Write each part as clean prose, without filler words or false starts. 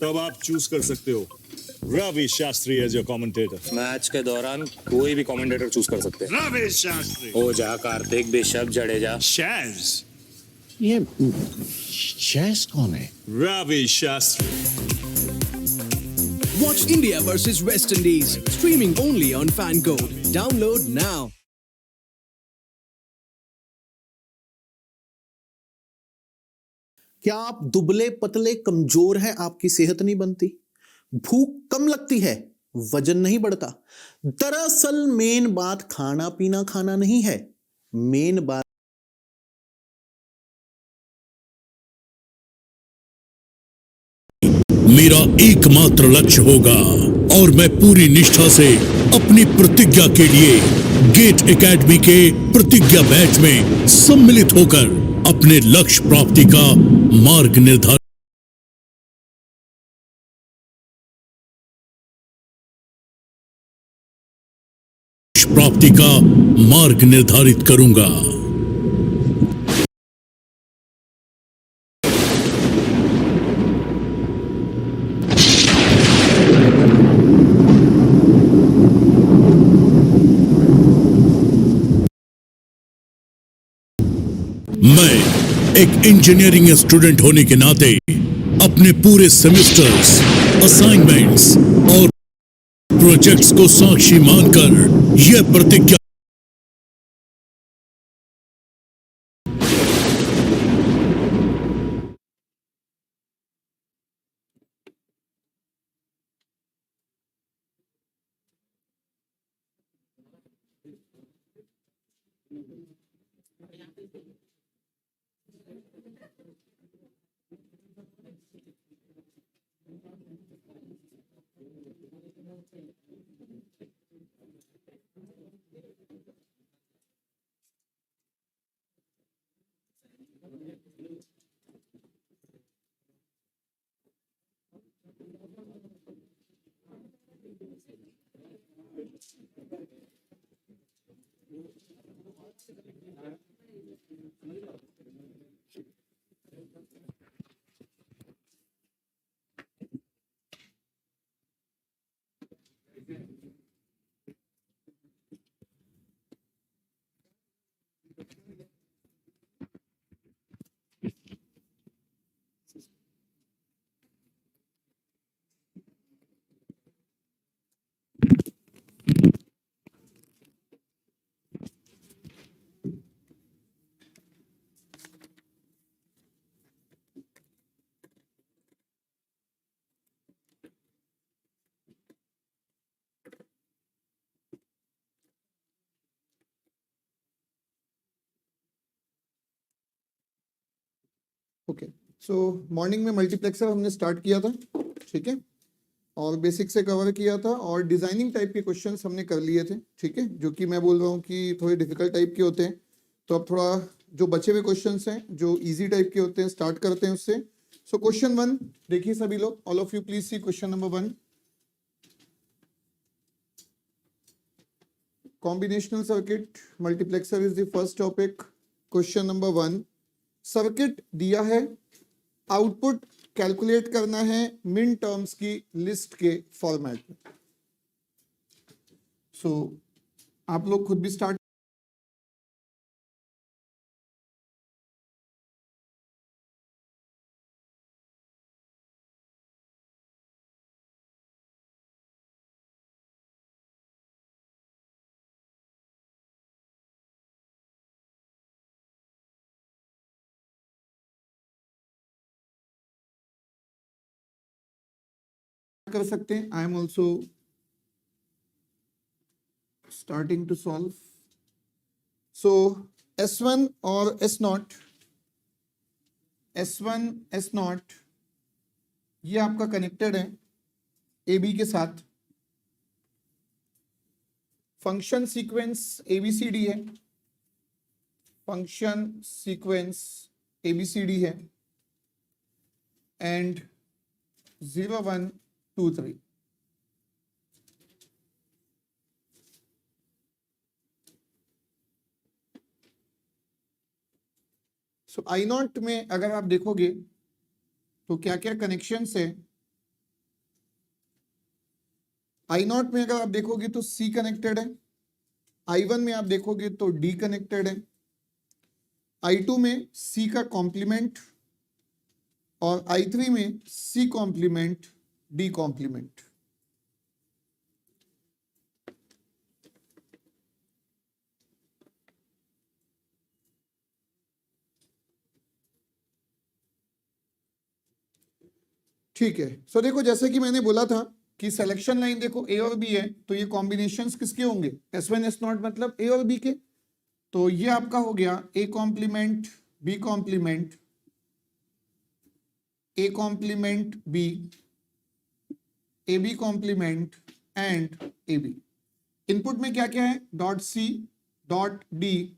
तब आप चूज कर सकते हो Ravi Shastri as your commentator. Match के दौरान कोई भी कमेंटेटर चूज कर सकते हैं। रवि शास्त्री, ओझा, कार्तिक, बिशप, जडेजा, शैज। ये शैज कौन है? Ravi Shastri. Watch India versus West Indies, streaming only on FanGo. Download now. क्या आप दुबले पतले कमजोर हैं? आपकी सेहत नहीं बनती, भूख कम लगती है, वजन नहीं बढ़ता? दरअसल मेन बात खाना पीना खाना नहीं है, मेन बात मेरा एकमात्र लक्ष्य होगा और मैं पूरी निष्ठा से अपनी प्रतिज्ञा के लिए गेट एकेडमी के प्रतिज्ञा बैच में सम्मिलित होकर अपने लक्ष्य प्राप्ति का मार्ग निर्धारित करूंगा। मैं एक इंजीनियरिंग स्टूडेंट होने के नाते अपने पूरे सेमेस्टर्स, असाइनमेंट्स और प्रोजेक्ट्स को साक्षी मानकर यह प्रतिज्ञा ओके। सो मॉर्निंग में मल्टीप्लेक्सर हमने स्टार्ट किया था, ठीक है, और बेसिक से कवर किया था और डिजाइनिंग टाइप के क्वेश्चंस हमने कर लिए थे, ठीक है, जो कि मैं बोल रहा हूँ कि थोड़े डिफिकल्ट टाइप के होते हैं। तो अब थोड़ा जो बचे हुए क्वेश्चंस हैं जो इजी टाइप के होते हैं स्टार्ट करते हैं उससे। सो क्वेश्चन 1 देखिए सभी लोग, all of you please see question number 1। Combinational circuit multiplexer is the first topic. Question number 1, circuit दिया है, आउटपुट कैलकुलेट करना है मिन टर्म्स की लिस्ट के फॉर्मेट में। सो आप लोग खुद भी स्टार्ट कर सकते हैं। I am also starting to solve. So S1 और S0, S1 S0 ये आपका कनेक्टेड है AB के साथ। फंक्शन सीक्वेंस ABCD है, फंक्शन सीक्वेंस ABCD है एंड 0 1 2 3। सो I0 में अगर आप देखोगे तो क्या क्या कनेक्शंस है, I0 में अगर आप देखोगे तो C कनेक्टेड है, I1 में आप देखोगे तो D कनेक्टेड है, I2 में C का कॉम्प्लीमेंट और I3 में C कॉम्प्लीमेंट D कॉम्प्लीमेंट। ठीक है, सो देखो जैसे कि मैंने बोला था कि सिलेक्शन लाइन देखो ए और बी है, तो ये कॉम्बिनेशंस किसके होंगे, S1 S0 मतलब ए और बी के। तो ये आपका हो गया A complement B complement, A complement B, A B complement and A B. Input में क्या क्या है, dot C, dot D,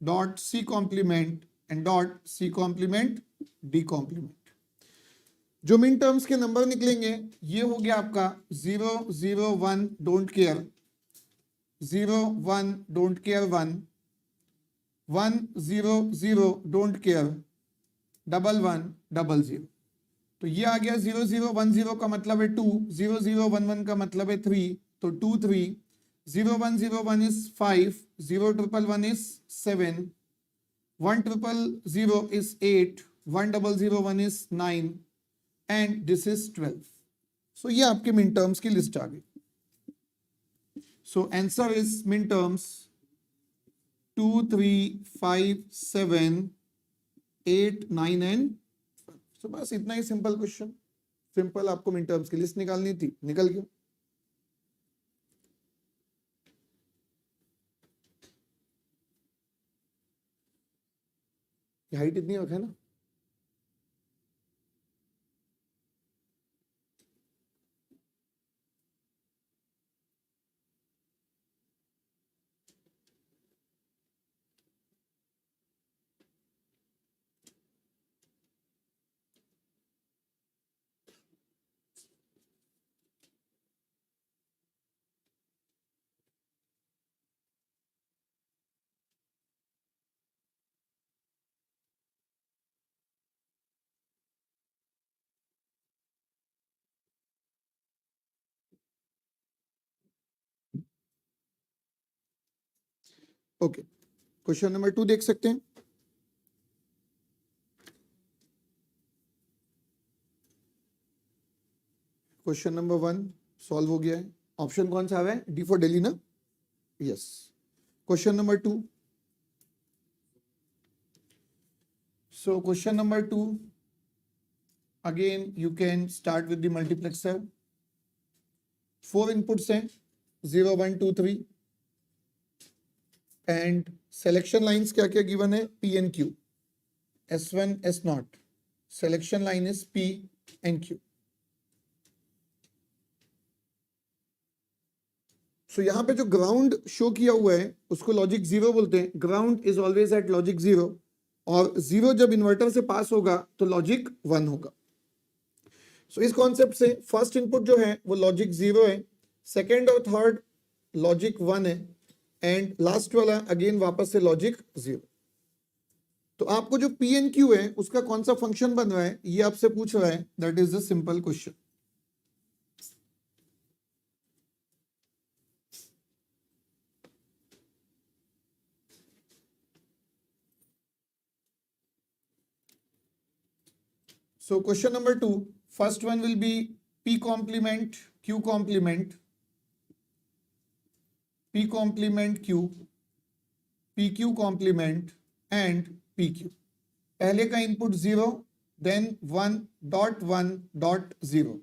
dot C complement and dot C complement D complement. जो मिन टर्म्स के नंबर निकलेंगे ये हो गया आपका 0 0 1 don't care, 0 1 don't care 1, 1 0 0 don't care, 1 1 0 0। तो ये आ गया 0 0 1 0 का मतलब है 2, 0 0 1 1 का मतलब है 3, तो 2 3, 0 1 0 1 is 5, 0 1 1 1 is 7, 1 0 0 is 8, 1 0 0 1 is 9 and this is 12। so ये आपके मिन टर्म्स की लिस्ट आ गई। so answer is min terms 2 3 5 7 8 9 and so बस इतना ही सिंपल क्वेश्चन, सिंपल आपको मिन टर्म्स की लिस्ट निकालनी थी, निकल गया। हाइट इतनी रखा है ना, ओके। क्वेश्चन नंबर 2 देख सकते हैं। क्वेश्चन नंबर 1 सॉल्व हो गया है। ऑप्शन कौन सा है, डी फॉर दिल्ली ना, yes. Question number 2, so question number 2 again you can start with the multiplexer. 4 inputs हैं 0 1 2 3 एंड सिलेक्शन लाइंस क्या क्या गिवन है, P and Q, S1 S0, selection line is P and Q। सो यहाँ पे जो ground show किया हुआ है उसको लॉजिक 0 बोलते हैं। Ground is always at logic 0 और 0 जब इन्वर्टर से पास होगा तो लॉजिक 1 होगा। सो इस कॉन्सेप्ट से फर्स्ट इनपुट जो है वो लॉजिक 0 है, सेकेंड और थर्ड लॉजिक 1 है एंड लास्ट वाला अगेन वापस से लॉजिक 0। तो आपको जो P and Q है उसका कौन सा फंक्शन बन रहा है ये आपसे पूछ रहा है, that is the simple question. So question number 2, first one will be P complement Q complement, P complement Q, PQ complement and PQ। पहले का इनपुट 0 देन 1.1.0,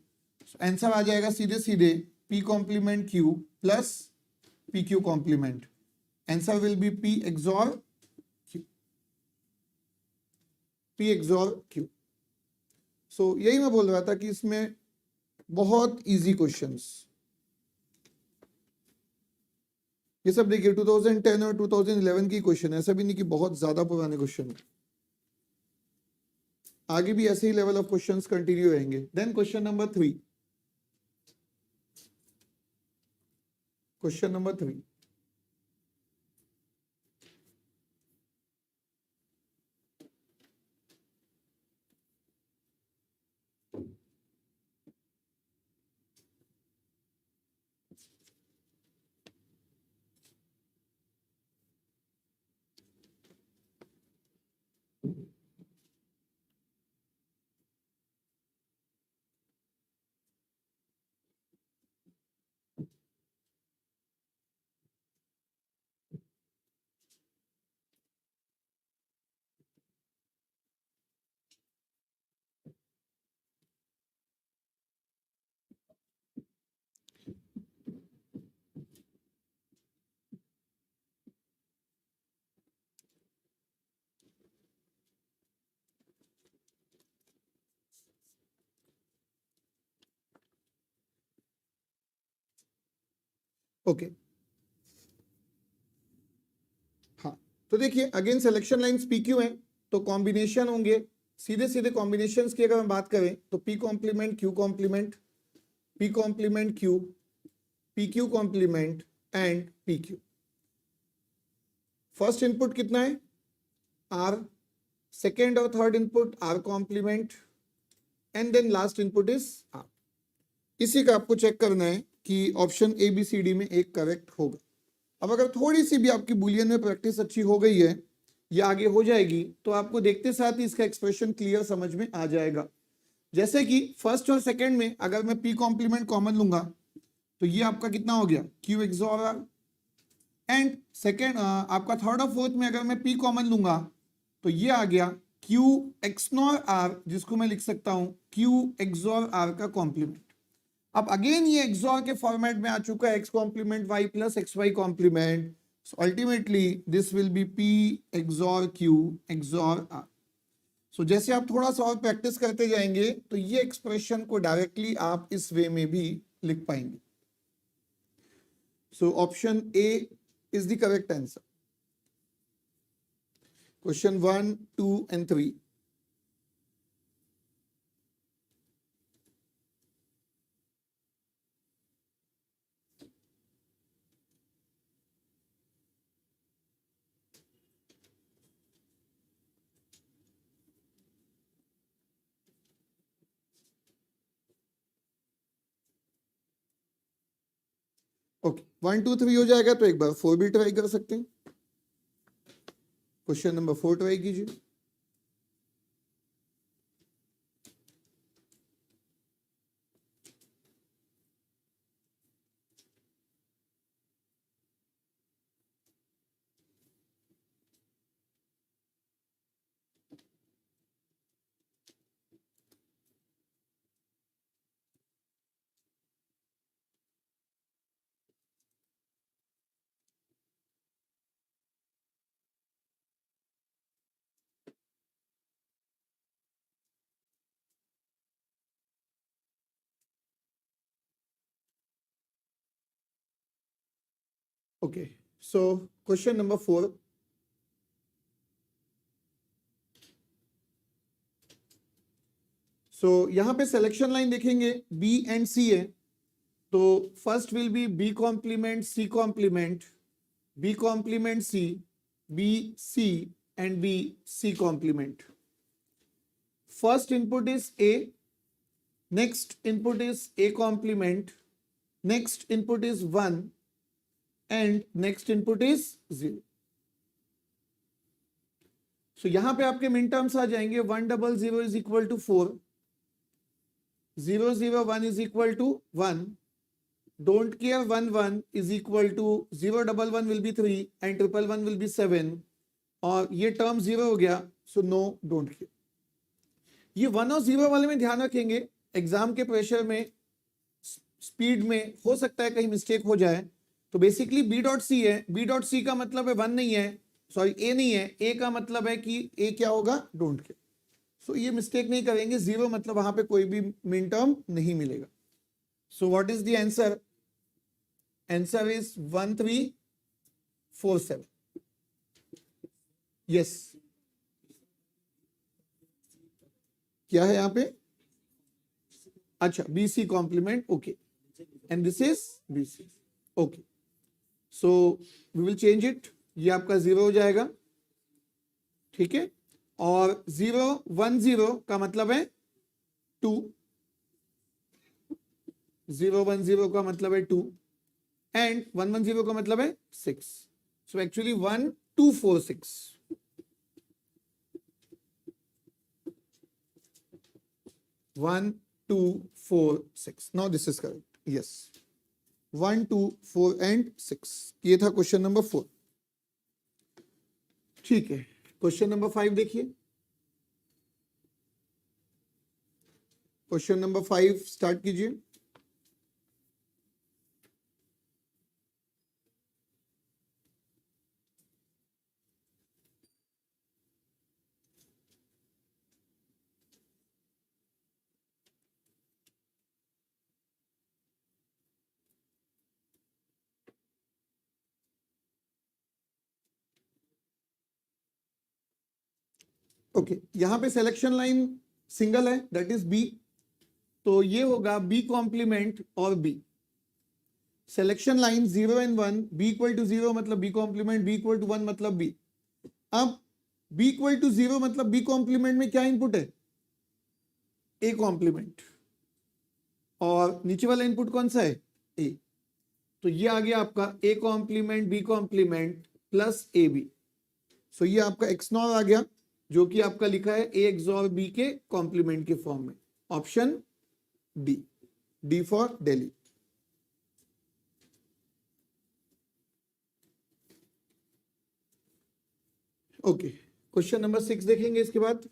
आंसर आ जाएगा सीधे सीधे P complement Q plus PQ complement। Answer will be P XOR Q, P XOR Q। सो यही मैं बोल रहा था कि इसमें बहुत इजी क्वेश्चंस, ये सब देखिए 2010 और 2011 की क्वेश्चन है, ऐसा भी नहीं कि बहुत ज्यादा पुराने क्वेश्चन है। आगे भी ऐसे ही लेवल ऑफ क्वेश्चंस कंटिन्यू रहेंगे। Then question number 3, question number 3, okay हाँ, तो देखिए अगेन सिलेक्शन लाइंस PQ हैं, तो कॉम्बिनेशन होंगे सीधे सीधे कॉम्बिनेशंस की अगर हम बात करें तो P complement Q complement, P complement Q, PQ complement and PQ। First input कितना है R, सेकेंड और third input R complement and then last input is R। इसी का आपको चेक करना है कि ऑप्शन ABCD में एक करेक्ट होगा। अब अगर थोड़ी सी भी आपकी बुलियन में प्रैक्टिस अच्छी हो गई है या आगे हो जाएगी तो आपको देखते साथ ही इसका एक्सप्रेशन क्लियर समझ में आ जाएगा। जैसे कि फर्स्ट और सेकंड में अगर मैं P कॉम्प्लीमेंट कॉमन लूंगा तो ये आपका कितना हो गया Q XOR R, and second आपका थर्ड और फोर्थ में अगर मैं P कॉमन लूंगा तो ये आ गया Q XNOR R, जिसको मैं लिख सकता हूं Q XOR R का कॉम्प्लीमेंट। अब अगेन ये XOR के फॉर्मेट में आ चुका है X complement Y plus XY complement, so ultimately this will be P XOR Q XOR R। So जैसे आप थोड़ा सा और प्रैक्टिस करते जाएंगे तो ये एक्सप्रेशन को डायरेक्टली आप इस वे में भी लिख पाएंगे। So option A is the correct answer. Question 1, 2 and 3. Okay 1 2 3 हो जाएगा तो एक बार 4 भी ट्राई कर सकते हैं। क्वेश्चन नंबर 4 ट्राई कीजिए। Okay so question number 4, so यहां पे सिलेक्शन लाइन देखेंगे B एंड C है, तो first will be B complement C complement, B complement C, B C and B C complement. First input is A, next input is A complement, next input is 1 and next input is 0। So यहां पे आपके मिन terms आ जाएंगे 1 0 0 is equal to 4, 0 0 1 is equal to 1, don't care 1 1 is equal to 0 1 1 will be 3 and 1 1 1 will be 7, और ये term 0 हो गया, so no don't care. ये 1 और 0 वाले में ध्यान रखेंगे, एग्जाम के प्रेशर में स्पीड में हो सकता है कहीं मिस्टेक हो जाए। तो बेसिकली B डॉट C है, B डॉट C का मतलब है 1 नहीं है, सॉरी A नहीं है, A का मतलब है कि A क्या होगा डोंट केयर। सो ये मिस्टेक नहीं करेंगे, 0 मतलब वहां पे कोई भी मिन टर्म नहीं मिलेगा। So what is the answer? Answer is 1 3 4 7। Yes, क्या है यहाँ पे? अच्छा BC complement, okay, and this is BC, okay. So we will change it, ये आपका 0 हो जाएगा, ठीक है, और 0 1 0 का मतलब है 2, 0 1 0 का मतलब है 2 एंड 1 1 0 का मतलब है 6। So actually 1 2 4 6, 1 2 4 6। Now this is correct, yes, 1 2 4 and 6। ये था क्वेश्चन नंबर 4, ठीक है। क्वेश्चन नंबर 5 देखिए। क्वेश्चन नंबर 5 स्टार्ट कीजिए। ओके यहां पे सिलेक्शन लाइन सिंगल है, दैट इज बी, तो ये होगा बी कॉम्प्लीमेंट और B. Selection line 0 and 1, B equal to 0 मतलब B complement, B equal to 1 मतलब बी। अब बी इक्वल टू 0 मतलब बी कॉम्प्लीमेंट में क्या इनपुट है, ए कॉम्प्लीमेंट, और नीचे वाला इनपुट कौन सा है, ए। तो ये आ गया आपका A complement B complement plus A B. So ये आपका एक्स नॉर आ गया, जो कि आपका लिखा है ए एक्सॉर बी के कॉम्प्लीमेंट के फॉर्म में, option D, D for Delhi. Okay question number 6 देखेंगे इसके बाद।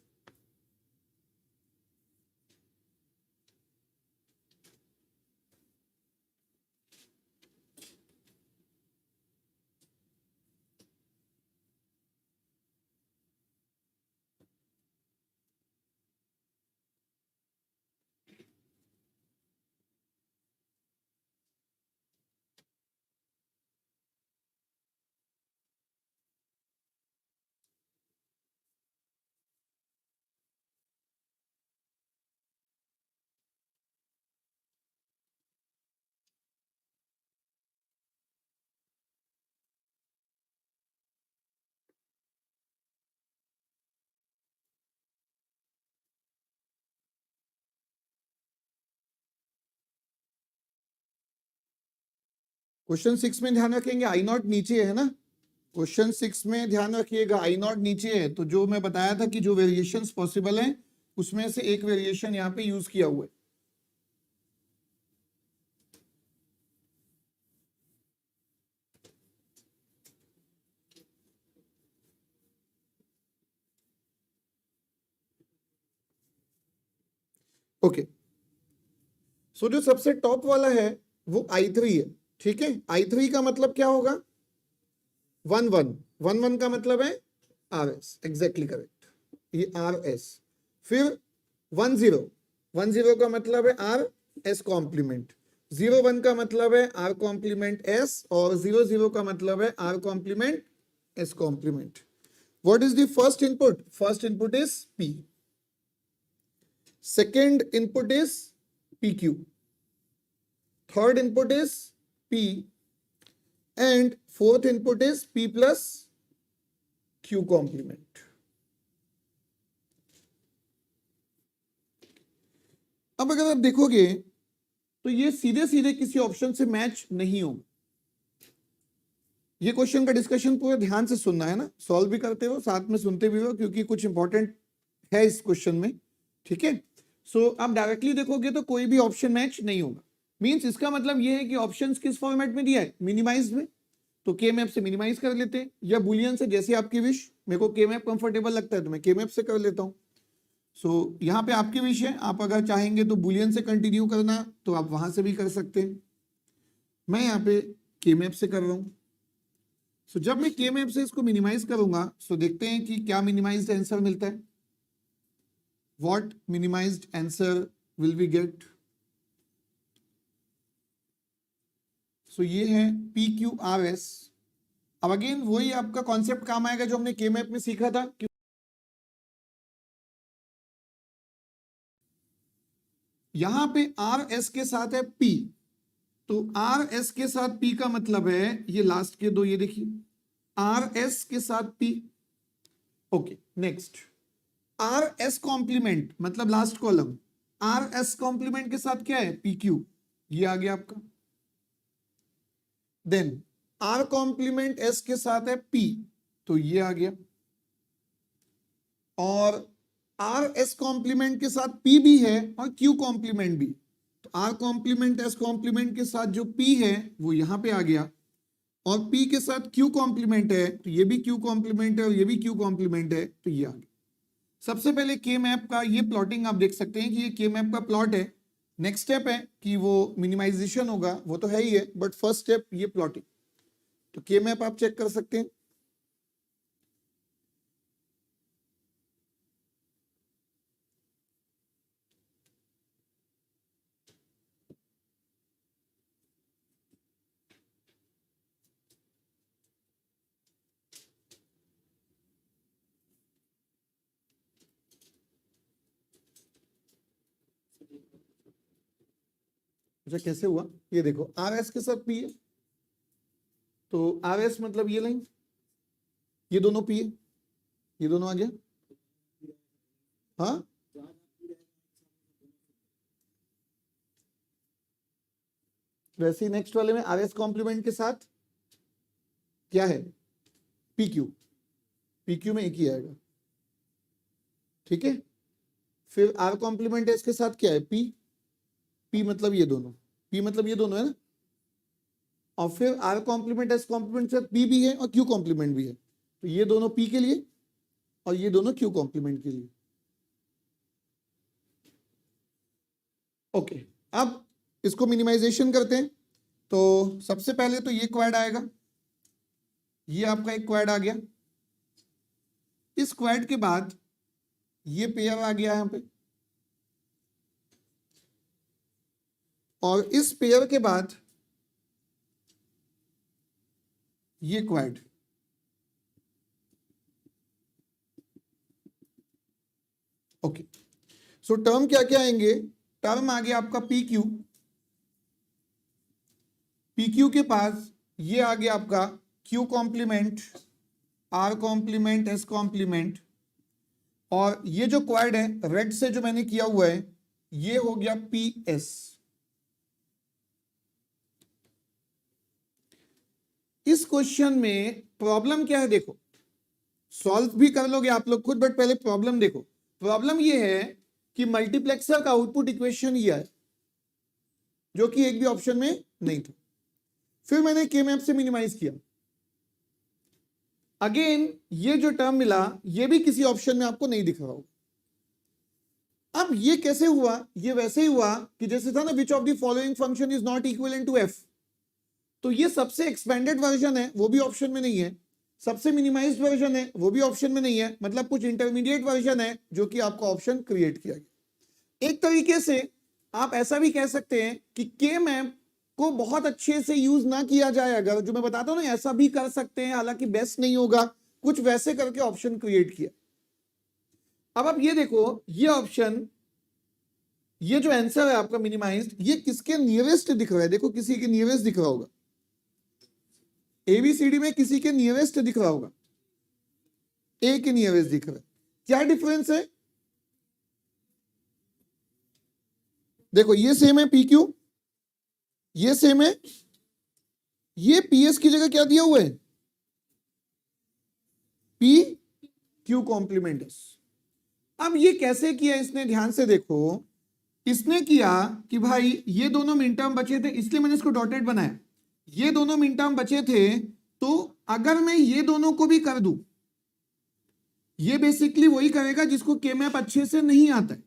क्वेश्चन 6 में ध्यान रखेंगे आई नॉट नीचे है ना, क्वेश्चन 6 में ध्यान रखिएगा आई नॉट नीचे है। तो जो मैं बताया था कि जो वेरिएशंस पॉसिबल हैं उसमें से एक वेरिएशन यहाँ पे यूज किया हुआ है। ओके सो जो सबसे टॉप वाला है वो I3 है, ठीक है। I3 का मतलब क्या होगा, 1 1 1 1 का मतलब है RS, एग्जैक्टली करेक्ट, ये RS। फिर 1 0 1 0 का मतलब है RS कॉम्प्लीमेंट, 0 1 का मतलब है R कॉम्प्लीमेंट S, और 0 0 का मतलब है R complement S complement. What is the first input, first input is P, second input is PQ, third input is P, and fourth input is P plus Q complement. अब अगर आप देखोगे तो ये सीधे सीधे किसी ऑप्शन से मैच नहीं होगा। ये क्वेश्चन का डिस्कशन पूरे ध्यान से सुनना है ना, सॉल्व भी करते हो साथ में सुनते भी हो, क्योंकि कुछ इंपॉर्टेंट है इस क्वेश्चन में, ठीक है। सो आप डायरेक्टली देखोगे तो कोई भी ऑप्शन मैच नहीं होगा। मींस इसका मतलब ये है कि ऑप्शंस किस फॉर्मेट में दिया है, मिनिमाइज में, तो के मैप से मिनिमाइज कर लेते हैं, या बुलियन से, जैसे आपकी विश। मेरे को के मैप कंफर्टेबल लगता है तो मैं के मैप से कर लेता हूं। सो यहाँ पे आपकी विश है, आप अगर चाहेंगे तो बुलियन से कंटिन्यू करना तो आप वहां से भी कर सकते हैं। मैं यहाँ पे के मैप से कर रहा हूं। सो जब मैं के मैप से इसको मिनिमाइज करूंगा, सो देखते हैं कि क्या मिनिमाइज्ड आंसर मिलता है। What minimized answer will we get? So ये है PQRS। अब अगेन वही आपका कॉन्सेप्ट काम आएगा जो हमने के मैप में सीखा था कि यहां पे RS के साथ है P, तो RS के साथ P का मतलब है ये लास्ट के दो, ये देखिए RS के साथ P। Okay next RS complement मतलब लास्ट कॉलम, RS कॉम्प्लीमेंट के साथ क्या है PQ, ये आ गया आपका। देन R कॉम्प्लीमेंट S के साथ है P, तो ये आ गया। और RS कॉम्प्लीमेंट के साथ P भी है और Q कॉम्प्लीमेंट भी, तो R कॉम्प्लीमेंट S कॉम्प्लीमेंट के साथ जो P है वो यहां पे आ गया, और P के साथ Q कॉम्प्लीमेंट है तो ये भी Q कॉम्प्लीमेंट है और ये भी Q कॉम्प्लीमेंट है, तो ये आ गया। सबसे पहले के मैप का ये प्लॉटिंग आप देख सकते हैं कि ये के मैप का प्लॉट है। नेक्स्ट स्टेप है कि वो मिनिमाइजेशन होगा, वो तो है ही है, बट फर्स्ट स्टेप ये प्लॉटिंग। तो के मैप आप चेक कर सकते हैं। अच्छा कैसे हुआ, ये देखो आर एस के साथ पी है, तो आर एस मतलब ये लाइन, ये दोनों पी है, ये दोनों आ गया। हाँ वैसे ही नेक्स्ट वाले में आर एस कॉम्प्लीमेंट के साथ क्या है, पी क्यू, पी क्यू में एक ही आएगा, ठीक है। फिर आर कॉम्प्लीमेंट एस के साथ क्या है, पी, पी मतलब ये दोनों, पी मतलब ये दोनों है ना, और फिर आर कॉम्प्लीमेंट एस कॉम्प्लीमेंट के साथ पी भी है और क्यू कॉम्प्लीमेंट भी है, तो ये दोनों पी के लिए और ये दोनों क्यू कॉम्प्लीमेंट के लिए। ओके, अब इसको मिनिमाइजेशन करते हैं। तो सबसे पहले तो ये क्वाड आएगा, ये आपका एक क्वाड आ गया, इस क्वाड के बाद ये पेयर आ गया यहां पे, और इस पेयर के बाद ये क्वाड, ओके। सो टर्म क्या क्या आएंगे, टर्म आ गया आपका पी क्यू, पी क्यू के पास ये आ गया आपका Q complement, R complement, S complement, और ये जो क्वाड है रेड से जो मैंने किया हुआ है ये हो गया पी एस। इस क्वेश्चन में प्रॉब्लम क्या है देखो, सॉल्व भी कर लोगे आप लोग खुद, बट पहले प्रॉब्लम देखो। प्रॉब्लम ये है कि मल्टीप्लेक्सर का आउटपुट इक्वेशन ये है जो कि एक भी ऑप्शन में नहीं था। फिर मैंने के मैप से मिनिमाइज किया, अगेन ये जो टर्म मिला ये भी किसी ऑप्शन में आपको नहीं दिख रहा होगा। अब ये कैसे हुआ, ये वैसे ही हुआ कि जैसे था ना which of the following function is not equivalent to F, तो ये सबसे एक्सपेंडेड वर्जन है वो भी ऑप्शन में नहीं है, सबसे मिनिमाइज्ड वर्जन है वो भी ऑप्शन में नहीं है, मतलब कुछ इंटरमीडिएट वर्जन है जो कि आपको ऑप्शन क्रिएट किया गया। एक तरीके से आप ऐसा भी कह सकते हैं कि के मैप को बहुत अच्छे से यूज ना किया जाए, अगर जो मैं बताता हूं ना ऐसा भी कर सकते हैं, हालांकि बेस्ट नहीं होगा, कुछ वैसे करके ऑप्शन क्रिएट किया। अब आप ये देखो, ये ऑप्शन, ये जो आंसर है आपका मिनिमाइज्ड, ये किसके नियरेस्ट दिख रहा है, देखो किसी के नियरेस्ट दिख रहा होगा, एबीसीडी में किसी के नियरेस्ट दिख रहा होगा, ए के नियरेस्ट दिख रहा है। क्या डिफरेंस है देखो, ये सेम है पी क्यू, ये सेम है, ये पीएस की जगह क्या दिया हुआ है, पी क्यू कॉम्प्लीमेंट एस। अब ये कैसे किया इसने, ध्यान से देखो, इसने किया कि भाई ये दोनों मिन टर्म बचे थे इसलिए मैंने इसको डॉटेड बनाया, ये दोनों मिन टर्म बचे थे, तो अगर मैं ये दोनों को भी कर दूं, ये बेसिकली वही करेगा जिसको के मैप अच्छे से नहीं आता है,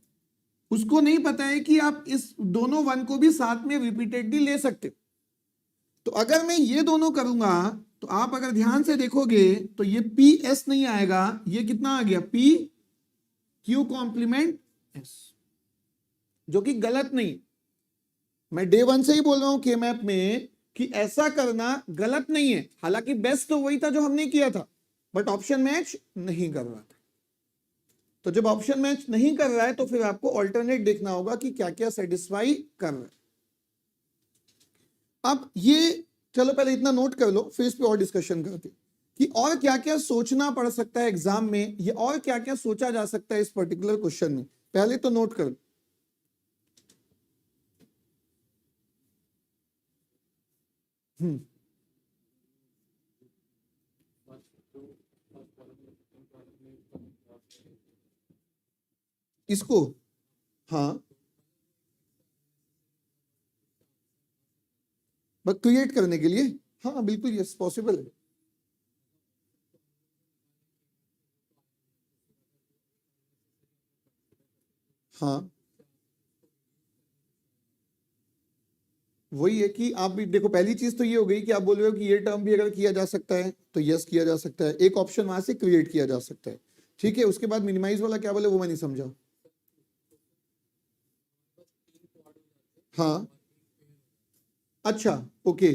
उसको नहीं पता है कि आप इस दोनों वन को भी साथ में रिपीटेडली ले सकते हो। तो अगर मैं ये दोनों करूंगा तो आप अगर ध्यान से देखोगे तो ये पी एस नहीं आएगा, ये कितना आ गया, पी क्यू कॉम्प्लीमेंट एस, जो कि गलत नहीं। मैं डे वन से ही बोल रहा हूं के मैप में कि ऐसा करना गलत नहीं है, हालांकि बेस्ट तो वही था जो हमने किया था, बट ऑप्शन मैच नहीं कर रहा था। तो जब ऑप्शन मैच नहीं कर रहा है तो फिर आपको ऑल्टरनेट देखना होगा कि क्या क्या सेटिस्फाई कर रहा है। अब ये चलो पहले इतना नोट कर लो, फिर इस पे और डिस्कशन करते हैं कि और क्या क्या सोचना पड़ सकता है एग्जाम में, या और क्या क्या सोचा जा सकता है इस पर्टिकुलर क्वेश्चन में। पहले तो नोट कर लो, इसको, हाँ बस क्रिएट करने के लिए, हाँ बिल्कुल यस पॉसिबल है। हाँ वही है कि आप भी देखो, पहली चीज तो ये हो गई कि आप बोल रहे हो कि ये टर्म भी अगर किया जा सकता है तो यस किया जा सकता है, एक ऑप्शन वहां से क्रिएट किया जा सकता है, ठीक है। उसके बाद मिनिमाइज वाला क्या बोले वो मैं नहीं समझा। हाँ अच्छा ओके,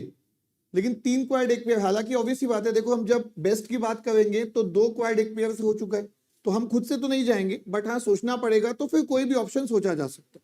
लेकिन 3 क्वाड एक पेयर, हालांकि ऑब्वियस ही बात है, देखो हम जब बेस्ट की बात करेंगे तो 2 क्वाड एक पेयर से हो चुका है, तो हम खुद से तो नहीं जाएंगे, बट हाँ सोचना पड़ेगा, तो फिर कोई भी ऑप्शन सोचा जा सकता है।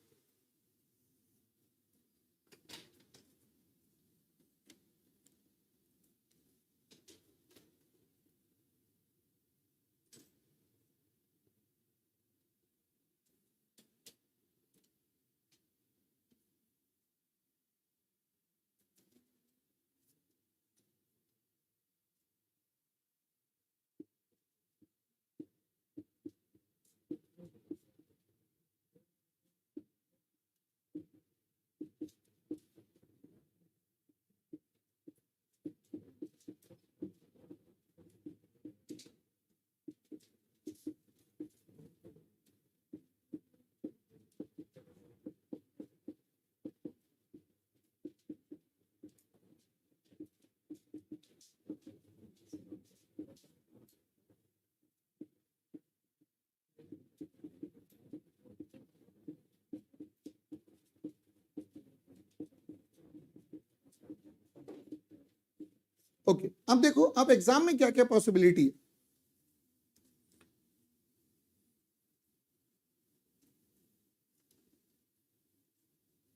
ओके अब देखो, अब एग्जाम में क्या क्या पॉसिबिलिटी है।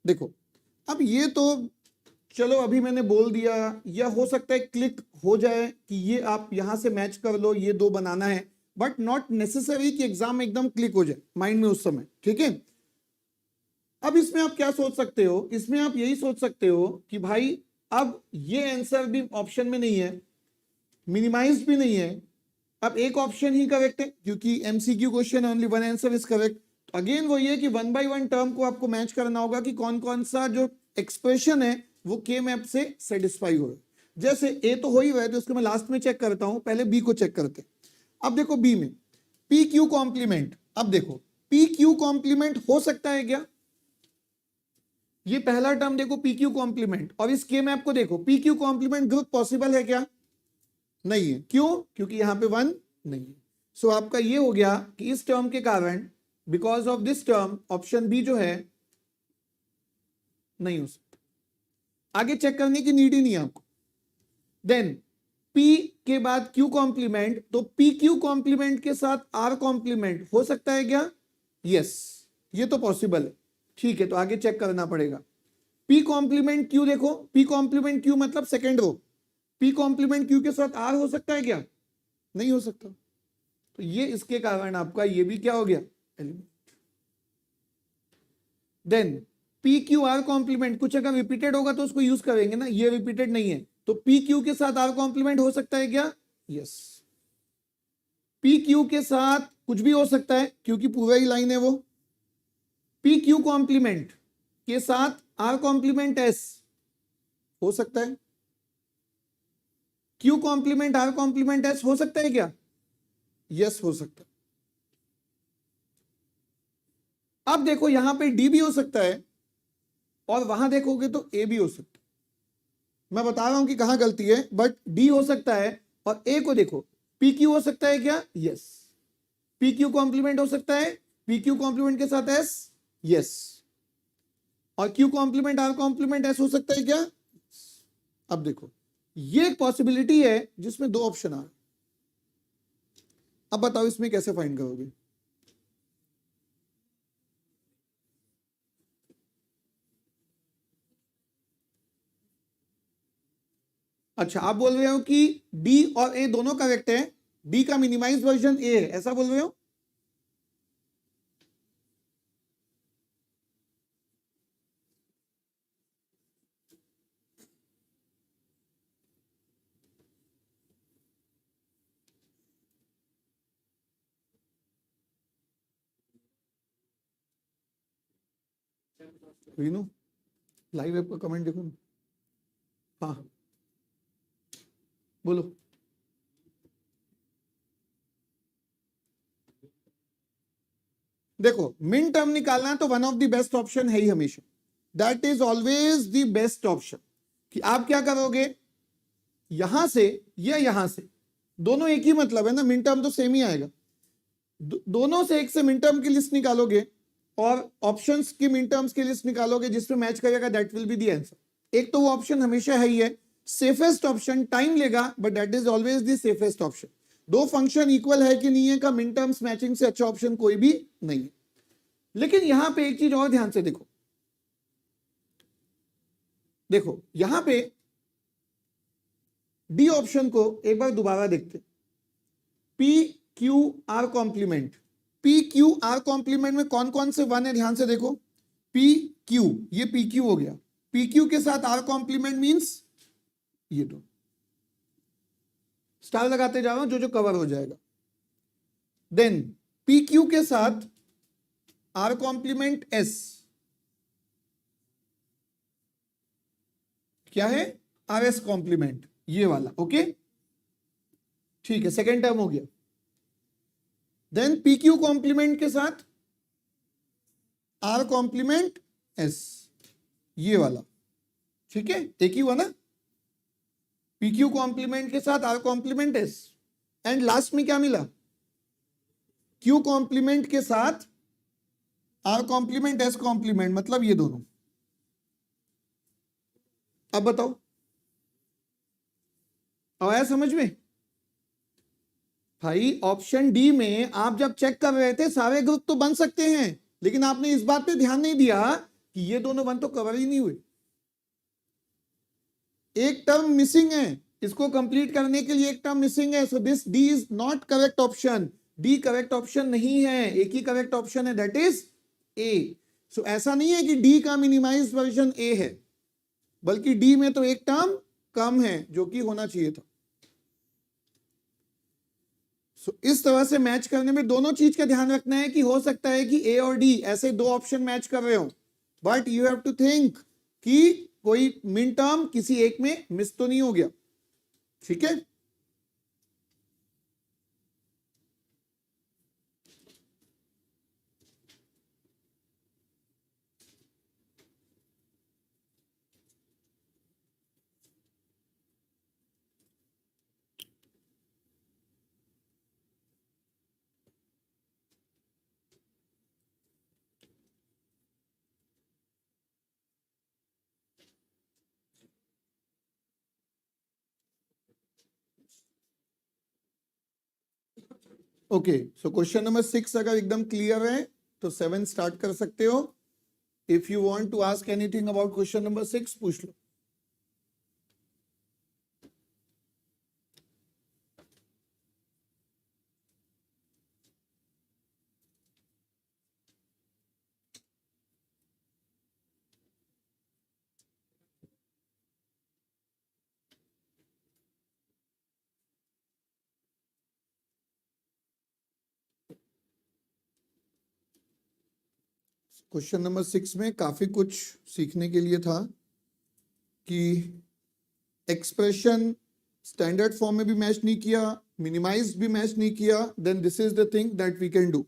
देखो अब ये तो चलो अभी मैंने बोल दिया, या हो सकता है क्लिक हो जाए कि ये आप यहां से मैच कर लो, ये दो बनाना है, बट नॉट नेसेसरी कि एग्जाम में एकदम क्लिक हो जाए माइंड में उस समय, ठीक है। अब इसमें आप क्या सोच सकते हो, इसमें आप यही सोच सकते हो कि भाई अब ये आंसर भी ऑप्शन में नहीं है, मिनिमाइज्ड भी नहीं है, अब एक ऑप्शन ही करेक्ट है क्योंकि MCQ question only one answer is correct. तो अगेन वो ये कि वन बाय वन टर्म को आपको मैच करना होगा कि कौन कौन सा जो एक्सप्रेशन है वो के मैप से सेटिस्फाई हो। जैसे ए तो हो ही रहा है तो उसको मैं लास्ट में चेक करता हूं, पहले बी को चेक करते हैं। अब देखो बी में पी क्यू कॉम्प्लीमेंट, अब देखो पी क्यू कॉम्प्लीमेंट हो सकता है क्या, ये पहला टर्म देखो पी क्यू कॉम्प्लीमेंट, और इस के मैप को देखो P Q complement group possible है क्या, नहीं है। क्यों, क्योंकि यहां पे वन नहीं है। सो आपका ये हो गया कि इस टर्म के कारण, because of this term, option B जो है नहीं हो सकता, आगे चेक करने की नीड ही नहीं है आपको। देन पी के बाद क्यू कॉम्प्लीमेंट, तो पी क्यू कॉम्प्लीमेंट के साथ आर कॉम्प्लीमेंट हो सकता है क्या, यस ये तो पॉसिबल है, ठीक है। तो आगे चेक करना पड़ेगा। पी कॉम्प्लीमेंट क्यू, देखो पी कॉम्प्लीमेंट क्यू मतलब second row, P complement Q के साथ आर हो सकता है क्या, नहीं हो सकता। तो ये इसके कारण आपका ये भी क्या हो गया, element. Then P Q R complement, कुछ अगर रिपीटेड होगा तो उसको यूज करेंगे ना, ये रिपीटेड नहीं है, तो पी क्यू के साथ आर कॉम्प्लीमेंट हो सकता है क्या, यस। पी क्यू के साथ कुछ भी हो सकता है क्योंकि पूरा ही लाइन है वो। पी क्यू कॉम्प्लीमेंट के साथ आर कॉम्प्लीमेंट एस हो सकता है, Q complement R complement S हो सकता है क्या, यस हो सकता है। अब देखो यहां पे डी भी हो सकता है और वहां देखोगे तो ए भी हो सकता है। मैं बता रहा हूं कि कहां गलती है, बट डी हो सकता है और ए को देखो पी क्यू हो सकता है क्या, यस। पी क्यू कॉम्प्लीमेंट हो सकता है, पी क्यू कॉम्प्लीमेंट के साथ एस, यस। और Q complement R complement S हो सकता है क्या। अब देखो ये एक पॉसिबिलिटी है जिसमें दो ऑप्शन आ रहे। अब बताओ इसमें कैसे फाइंड करोगे। अच्छा आप बोल रहे हो कि डी और ए दोनों करेक्ट है, डी का मिनिमाइज वर्जन ए है, ऐसा बोल रहे हो। रीनू लाइव ऐप का कमेंट देखो ना, हाँ बोलो। देखो मिन टर्म निकालना है तो one of the best option है ही हमेशा, that is always the best option. कि आप क्या करोगे, यहां से या यहां से, दोनों एक ही मतलब है ना, मिन टर्म तो सेम ही आएगा। दोनों से एक से मिन टर्म की लिस्ट निकालोगे और ऑप्शंस की मिन टर्म्स की लिस्ट निकालोगे जिसमें मैच करेगा, that will be the answer. एक तो वो ऑप्शन हमेशा है ही है, सेफेस्ट ऑप्शन, टाइम लेगा but that is always the safest option. दो फंक्शन इक्वल है कि नहीं है का मिन टर्म्स मैचिंग से अच्छा ऑप्शन कोई भी नहीं है। लेकिन यहां पे एक चीज और ध्यान से देखो, देखो यहां पे डी ऑप्शन को एक बार दोबारा देखते। P Q R complement, P Q R complement में कौन कौन से वन है ध्यान से देखो। पी क्यू, ये पी क्यू हो गया, पी क्यू के साथ आर कॉम्प्लीमेंट मींस ये दो, स्टार लगाते जा रहा हूं जो जो कवर हो जाएगा। देन पी क्यू के साथ आर कॉम्प्लीमेंट एस, क्या है, आर एस कॉम्प्लीमेंट, ये वाला, ओके ठीक है, सेकेंड टर्म हो गया। देन पी क्यू कॉम्प्लीमेंट के साथ आर कॉम्प्लीमेंट एस, ये वाला, ठीक है, एक ही हुआ ना, पी क्यू कॉम्प्लीमेंट के साथ R complement S. And last में क्या मिला, क्यू कॉम्प्लीमेंट के साथ आर कॉम्प्लीमेंट एस कॉम्प्लीमेंट, मतलब ये दोनों। अब बताओ आया समझ में? भाई ऑप्शन डी में आप जब चेक कर रहे थे सारे ग्रुप तो बन सकते हैं, लेकिन आपने इस बात पे ध्यान नहीं दिया कि ये दोनों वन तो कवर ही नहीं हुए, एक टर्म मिसिंग है, इसको कंप्लीट करने के लिए एक टर्म मिसिंग है, so this D is not correct option. D correct option नहीं है, एक ही करेक्ट ऑप्शन है, दैट इज ए। सो ऐसा नहीं है कि डी का मिनिमाइज वर्जन ए है, बल्कि डी में तो एक टर्म कम है जो कि होना चाहिए था। सो इस तरह से मैच करने में दोनों चीज का ध्यान रखना है कि हो सकता है कि ए और डी ऐसे दो ऑप्शन मैच कर रहे हो, but you have to think कि कोई मिन टर्म किसी एक में मिस तो नहीं हो गया। ठीक है, ओके। सो क्वेश्चन नंबर 6 अगर एकदम क्लियर है तो 7 स्टार्ट कर सकते हो। If you want to ask anything about question number 6 पूछ लो। क्वेश्चन नंबर 6 में काफी कुछ सीखने के लिए था कि एक्सप्रेशन स्टैंडर्ड फॉर्म में भी मैच नहीं किया, मिनिमाइज भी मैच नहीं किया, then this is the thing that we can do.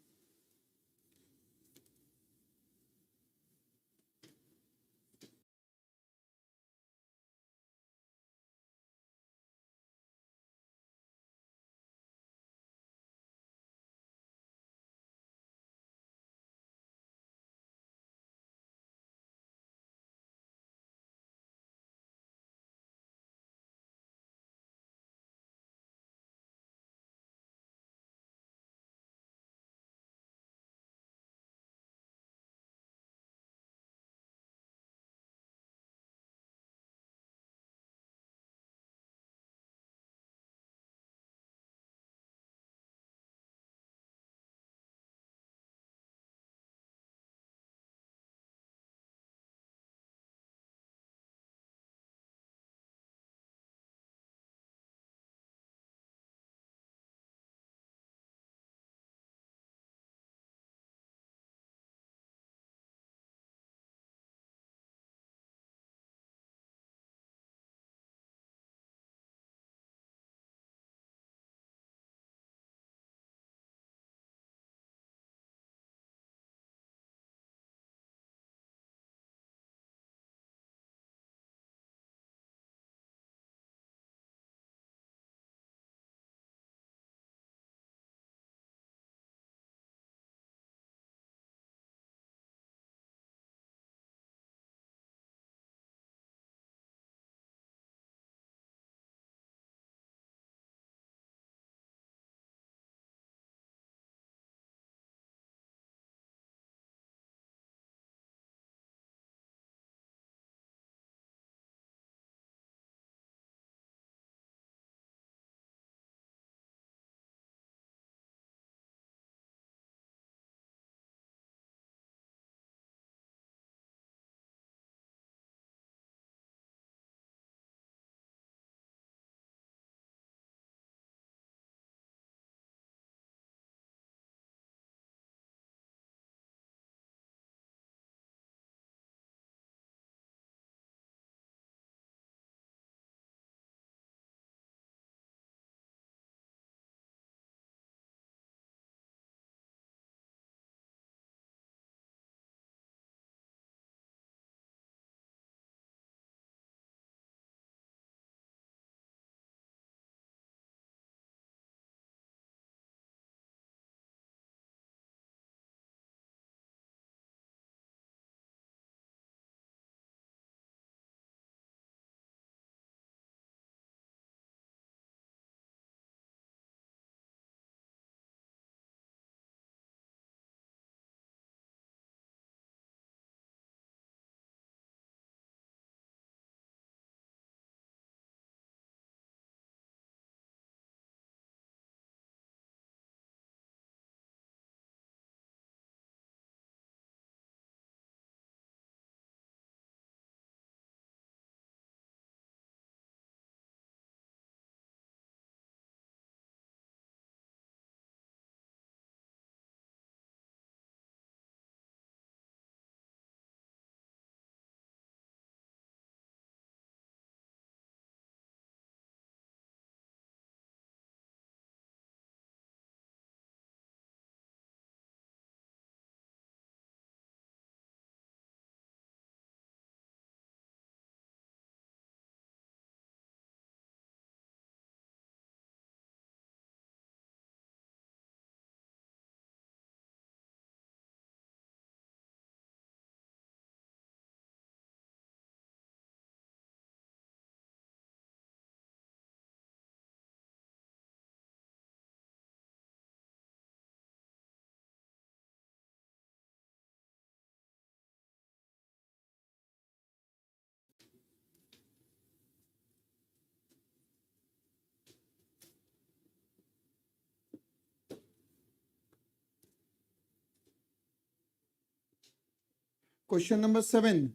Question number 7,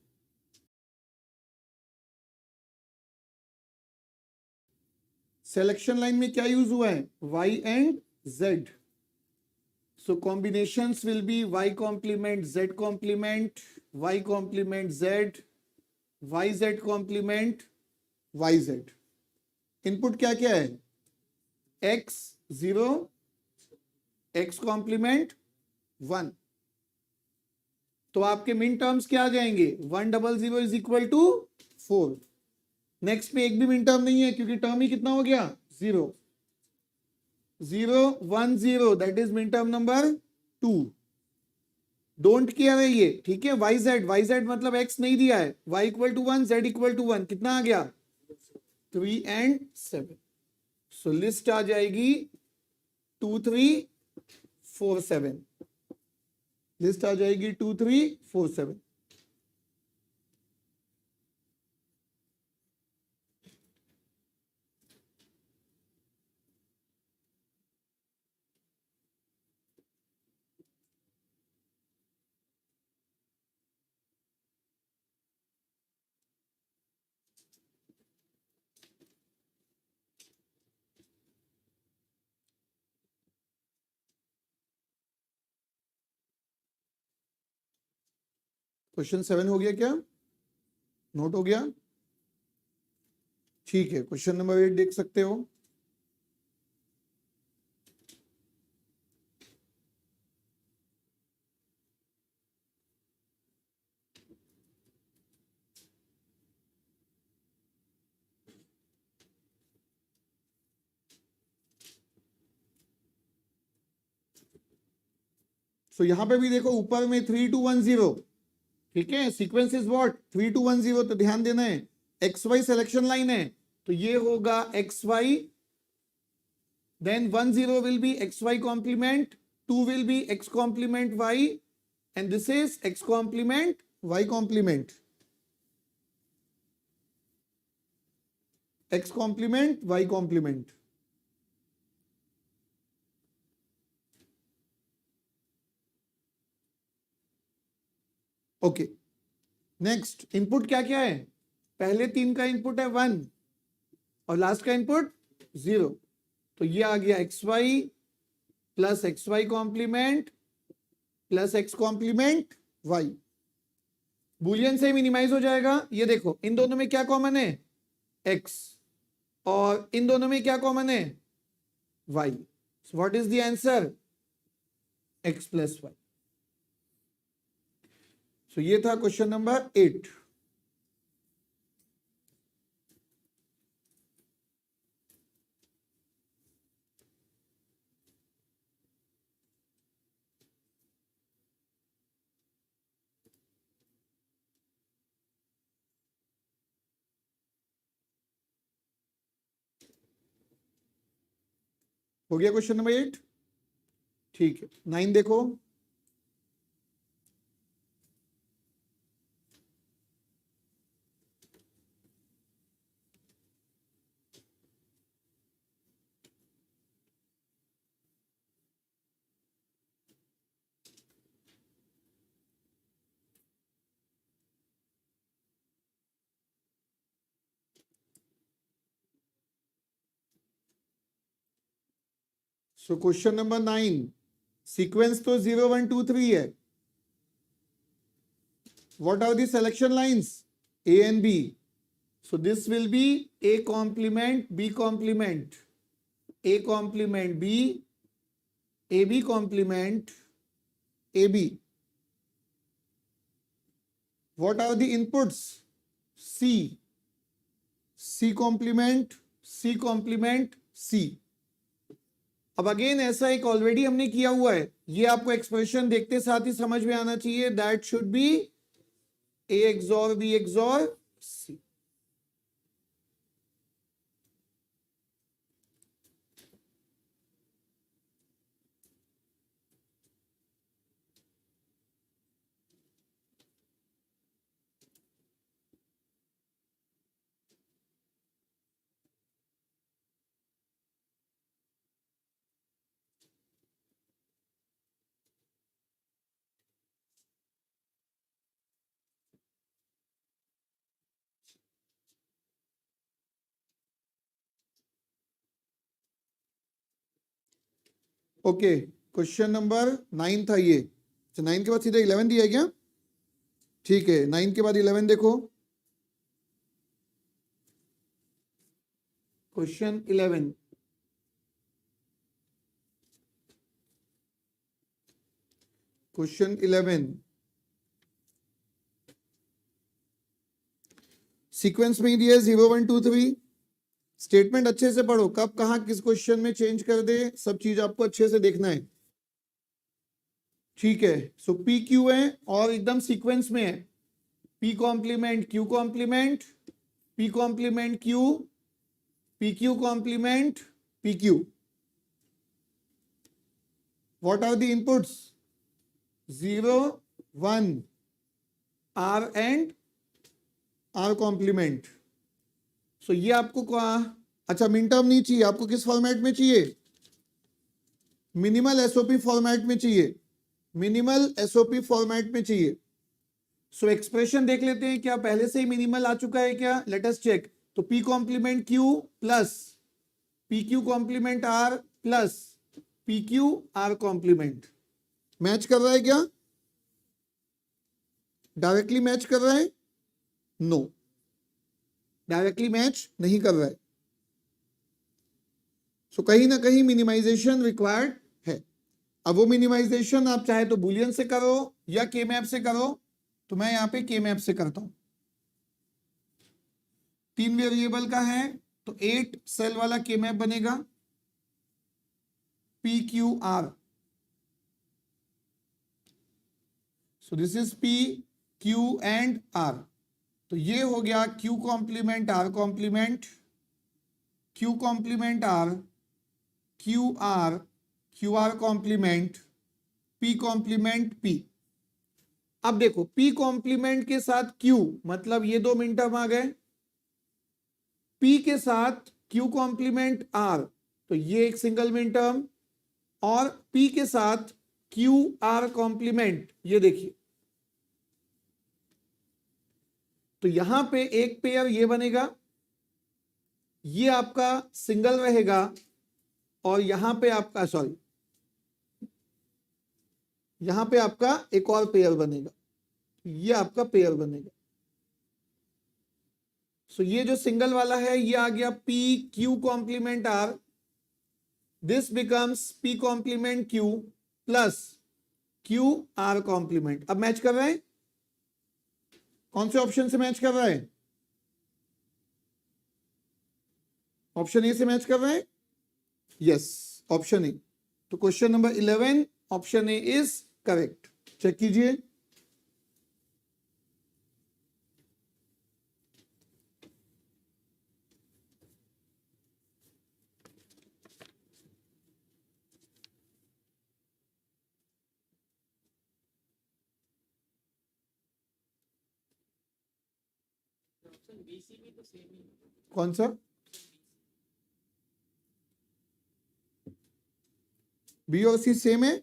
selection line में क्या यूज हुआ है? y and z. So combinations will be y complement z complement, y complement z, yz complement yz. Input क्या क्या है? x 0, x complement 1. तो आपके मिन टर्म्स क्या आ जाएंगे? 100 इज इक्वल टू 4. नेक्स्ट में एक भी मिन टर्म नहीं है क्योंकि टर्म ही कितना हो गया? 0 0 1 0, that is min term number 2. Don't care है ये, ठीक है. yz मतलब x नहीं दिया है. y equal to 1, z equal to 1, कितना आ गया? 3 एंड 7. सो लिस्ट आ जाएगी 2 3 4 7. लिस्ट आ जाएगी 2 3 4 7. क्वेश्चन 7 हो गया क्या? नोट हो गया? ठीक है. क्वेश्चन नंबर 8 देख सकते हो. सो यहां पे भी देखो ऊपर में 3 2 1 0, ठीक है. Sequence is what? 3 2 1 0. तो ध्यान देना है, एक्स वाई सिलेक्शन लाइन है तो ये होगा X Y, then 1 0 will be X Y complement, 2 will be X complement Y, and this is X complement Y complement, X complement Y complement. Okay. Next, input क्या क्या है? पहले 3 का input है 1 और लास्ट का इनपुट 0. तो ये आ गया X Y plus X Y complement plus X complement Y. Boolean से मिनिमाइज हो जाएगा. ये देखो इन दोनों में क्या कॉमन है? x. और इन दोनों में क्या कॉमन है? y. So what is the answer? x plus Y. सो ये था क्वेश्चन नंबर 8. हो गया क्वेश्चन नंबर 8? ठीक है. 9 देखो. सो क्वेश्चन नंबर 9, सीक्वेंस तो 0 1 2 3 है. What are the selection lines? A and B. So this will be A complement B complement, A complement B, A B complement A B. What are the inputs? C, C complement C complement C. अब again ऐसा एक already हमने किया हुआ है. ये आपको expression देखते साथ ही समझ में आना चाहिए. That should be A XOR B XOR C. Okay, question number 9 था ये। अच्छा, 9 के बाद सीधा 11 दिया है क्या? ठीक है, 9 के बाद 11 देखो। क्वेश्चन 11, क्वेश्चन 11 सीक्वेंस में ही दिया है 0 1 2 3। स्टेटमेंट अच्छे से पढ़ो, कब कहां किस क्वेश्चन में चेंज कर दे, सब चीज आपको अच्छे से देखना है। ठीक है, सो पी क्यू है और एकदम सीक्वेंस में है, P complement Q complement, P complement Q, P Q complement P Q. What are the inputs? 0 1 R and R complement. So ये आपको अच्छा मिन टर्म नहीं चाहिए आपको, किस फॉर्मेट में चाहिए? मिनिमल एसओपी फॉर्मेट में चाहिए, मिनिमल एसओपी फॉर्मेट में चाहिए। सो एक्सप्रेशन देख लेते हैं, क्या पहले से ही मिनिमल आ चुका है क्या? Let us check. तो P complement Q plus P Q complement R plus P Q R complement match कर रहा है क्या? डायरेक्टली मैच कर रहा है? नो, डायरेक्टली मैच नहीं कर रहा है। सो कहीं ना कहीं मिनिमाइजेशन रिक्वायर्ड है। अब वो मिनिमाइजेशन आप चाहे तो बुलियन से करो या के मैप से करो, तो मैं यहां पे के मैप से करता हूं। 3 वेरिएबल का है तो 8 सेल वाला के मैप बनेगा P Q R. So this is P Q and R. तो ये हो गया Q complement R complement, Q complement R, Q R complement, P complement P. अब देखो पी कॉम्प्लीमेंट के साथ क्यू, मतलब ये 2 मिन टर्म आ गए, पी के साथ क्यू कॉम्प्लीमेंट आर, तो ये एक सिंगल मिन टर्म, और पी के साथ क्यू आर कॉम्प्लीमेंट, ये देखिए। तो यहां पे एक पेयर ये बनेगा, ये आपका सिंगल रहेगा, और यहां पे आपका यहां पे आपका एक और पेयर बनेगा, ये आपका पेयर बनेगा। सो ये जो सिंगल वाला है ये आ गया P Q complement R, this becomes P complement Q plus Q R complement. अब मैच कर रहा है, कौन से ऑप्शन से मैच कर रहा है? ऑप्शन ए से मैच कर रहा है, यस, ऑप्शन ए। तो question number 11 option A is correct. Check कीजिए। कौन सा? बी और सी सेम है,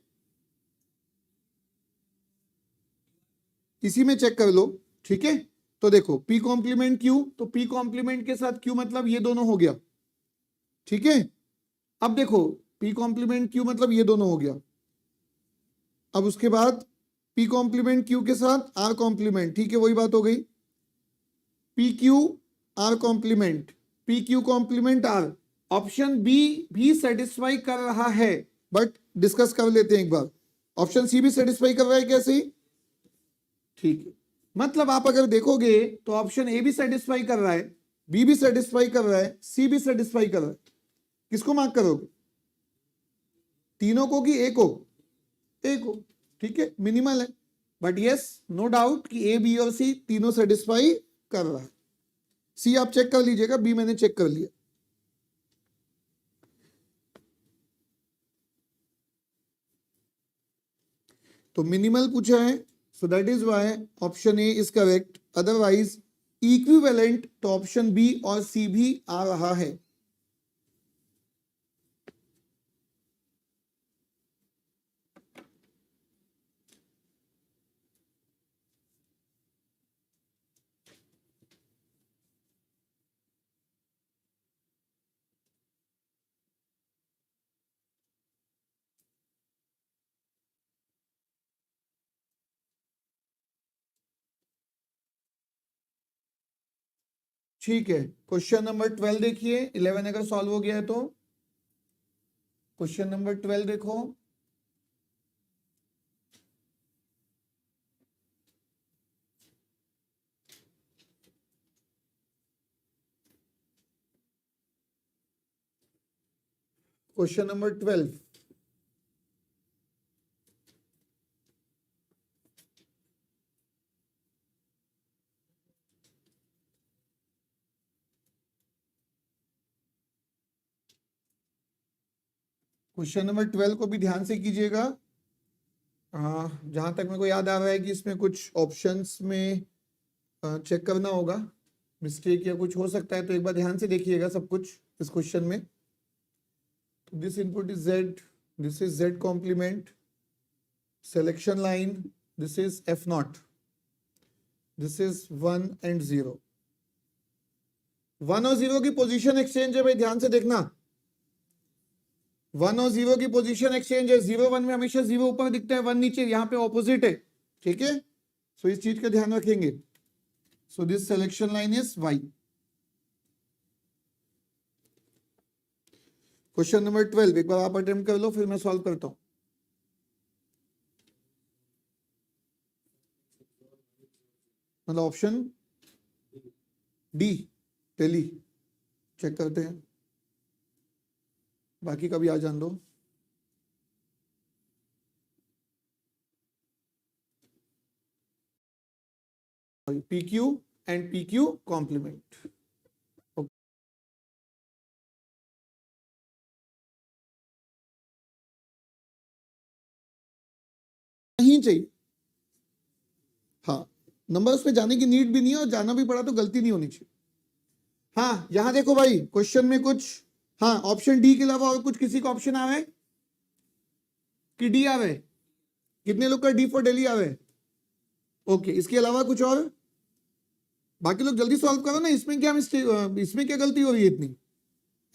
इसी में चेक कर लो। ठीक है, तो देखो पी कॉम्प्लीमेंट क्यू, तो पी कॉम्प्लीमेंट के साथ क्यू मतलब ये दोनों हो गया। ठीक है, अब देखो पी कॉम्प्लीमेंट क्यू मतलब ये दोनों हो गया। अब उसके बाद पी कॉम्प्लीमेंट क्यू के साथ आर कॉम्प्लीमेंट, ठीक है, वही बात हो गई। P Q R complement, P Q complement R. Option B भी सेटिस्फाई कर रहा है, बट डिस्कस कर लेते हैं एक बार। ऑप्शन सी भी सेटिस्फाई कर रहा है कैसे? ठीक है, मतलब आप अगर देखोगे तो ऑप्शन ए भी सेटिस्फाई कर रहा है, बी भी सेटिस्फाई कर रहा है, सी भी सेटिस्फाई कर रहा है। किसको मार्क करोगे? तीनों को कि ए को? ए को। ठीक है, मिनिमल है, बट यस नो डाउट कि ए बी और सी तीनों सेटिस्फाई कर रहा है। सी आप चेक कर लीजिएगा, बी मैंने चेक कर लिया। तो मिनिमल पूछा है, so that is why option A is correct. Otherwise equivalent तो ऑप्शन बी और सी भी आ रहा है। ठीक है, क्वेश्चन नंबर 12 देखिए, 11 अगर सॉल्व हो गया है तो क्वेश्चन नंबर 12 देखो। क्वेश्चन नंबर 12, क्वेश्चन नंबर 12 को भी ध्यान से कीजिएगा। जहां तक मेरे को याद आ रहा है कि इसमें कुछ ऑप्शंस में चेक करना होगा, मिस्टेक या कुछ हो सकता है, तो एक बार ध्यान से देखिएगा सब कुछ इस क्वेश्चन में। This input is z, this is z complement, selection line, this is f0, this is 1 and 0। 1 और 0 की पोजीशन एक्सचेंज है भाई, ध्यान से देखना। 1 और 0 की पोजीशन एक्सचेंज है। 0 1 में हमेशा 0 ऊपर दिखता है, 1 नीचे, यहाँ पे ऑपोजिट है, ठीक है। सो इस चीज का ध्यान रखेंगे। So this selection line is y। Question number 12 एक बार आप अटेम्प्ट कर लो, फिर मैं सॉल्व करता हूं। मतलब ऑप्शन डी टेली चेक करते हैं, बाकी का भी आ जान दो। PQ and PQ complement. नहीं चाहिए, हाँ, नंबर्स पे जाने की नीड भी नहीं है, और जाना भी पड़ा तो गलती नहीं होनी चाहिए। हाँ, यहां देखो भाई, क्वेश्चन में कुछ, हाँ, ऑप्शन डी के अलावा और कुछ किसी का ऑप्शन आ रहा है कि डी आ रहा है? कितने लोग का डी फॉर दिल्ली आ रहा है? ओके, इसके अलावा कुछ और? बाकी लोग जल्दी सॉल्व करो ना, इसमें क्या मिस्टेक, इसमें क्या गलती हो रही है इतनी?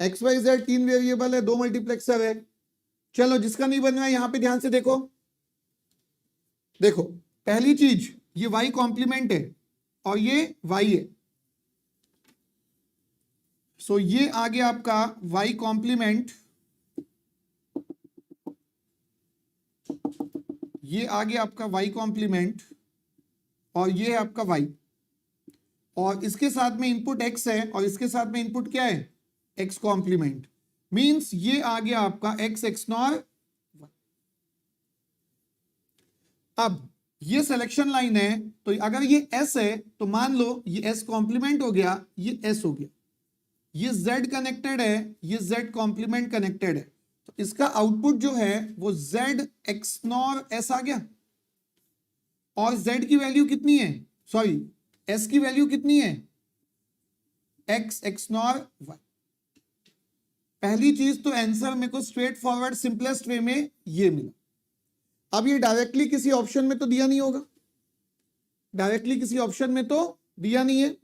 एक्स वाई जेड 3 वेरिएबल है, 2 मल्टीप्लेक्सर है। चलो, जिसका नहीं बन रहा है यहां पे ध्यान से देखो। देखो, पहली चीज, ये y कॉम्प्लीमेंट है और ये y है। सो ये आ गया आपका y कॉम्प्लीमेंट, ये आ गया आपका y कॉम्प्लीमेंट, और ये है आपका y, और इसके साथ में इनपुट x है, और इसके साथ में इनपुट क्या है? x complement. मींस ये आ गया आपका x XNOR। अब ये सिलेक्शन लाइन है, तो अगर ये S है तो मान लो ये S कॉम्प्लीमेंट हो गया, ये S हो गया, ये Z कनेक्टेड है, ये Z कॉम्प्लीमेंट कनेक्टेड है, तो इसका आउटपुट जो है वो Z XNOR S आ गया। और Z की वैल्यू कितनी है, सॉरी S की वैल्यू कितनी है? X XNOR Y। पहली चीज तो आंसर मेरे को स्ट्रेट फॉरवर्ड सिंपलेस्ट वे में ये मिला। अब ये डायरेक्टली किसी ऑप्शन में तो दिया नहीं होगा, डायरेक्टली किसी ऑप्शन में तो दिया नहीं है,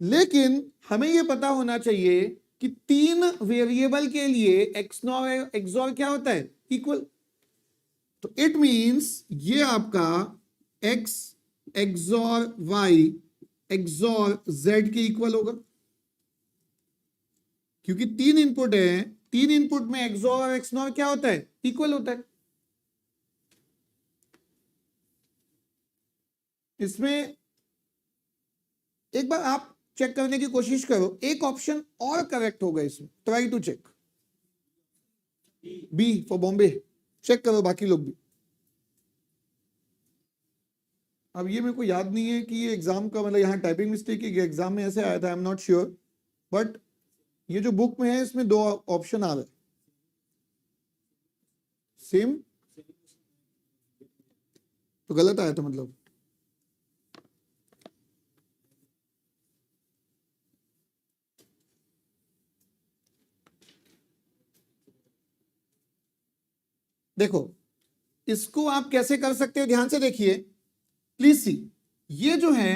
लेकिन हमें ये पता होना चाहिए कि 3 वेरिएबल के लिए XNOR XOR क्या होता है? इक्वल। तो इट मींस ये आपका X XOR Y XOR Z के इक्वल होगा, क्योंकि 3 इनपुट है, 3 इनपुट में XOR और XNOR क्या होता है? इक्वल होता है। इसमें एक बार आप चेक करने की कोशिश करो, एक ऑप्शन और करेक्ट होगा इसमें, try to check. B for Bombay, check करो बाकी लोग भी। अब ये मेरे को याद नहीं है कि ये एग्जाम का, मतलब यहाँ टाइपिंग मिस्टेक है, एग्जाम में ऐसे आया था, I am not sure, but ये जो बुक में है इसमें 2 ऑप्शन आ रहे हैं सेम, तो गलत आया था मतलब। देखो, इसको आप कैसे कर सकते हो, ध्यान से देखिए, प्लीज सी। ये जो है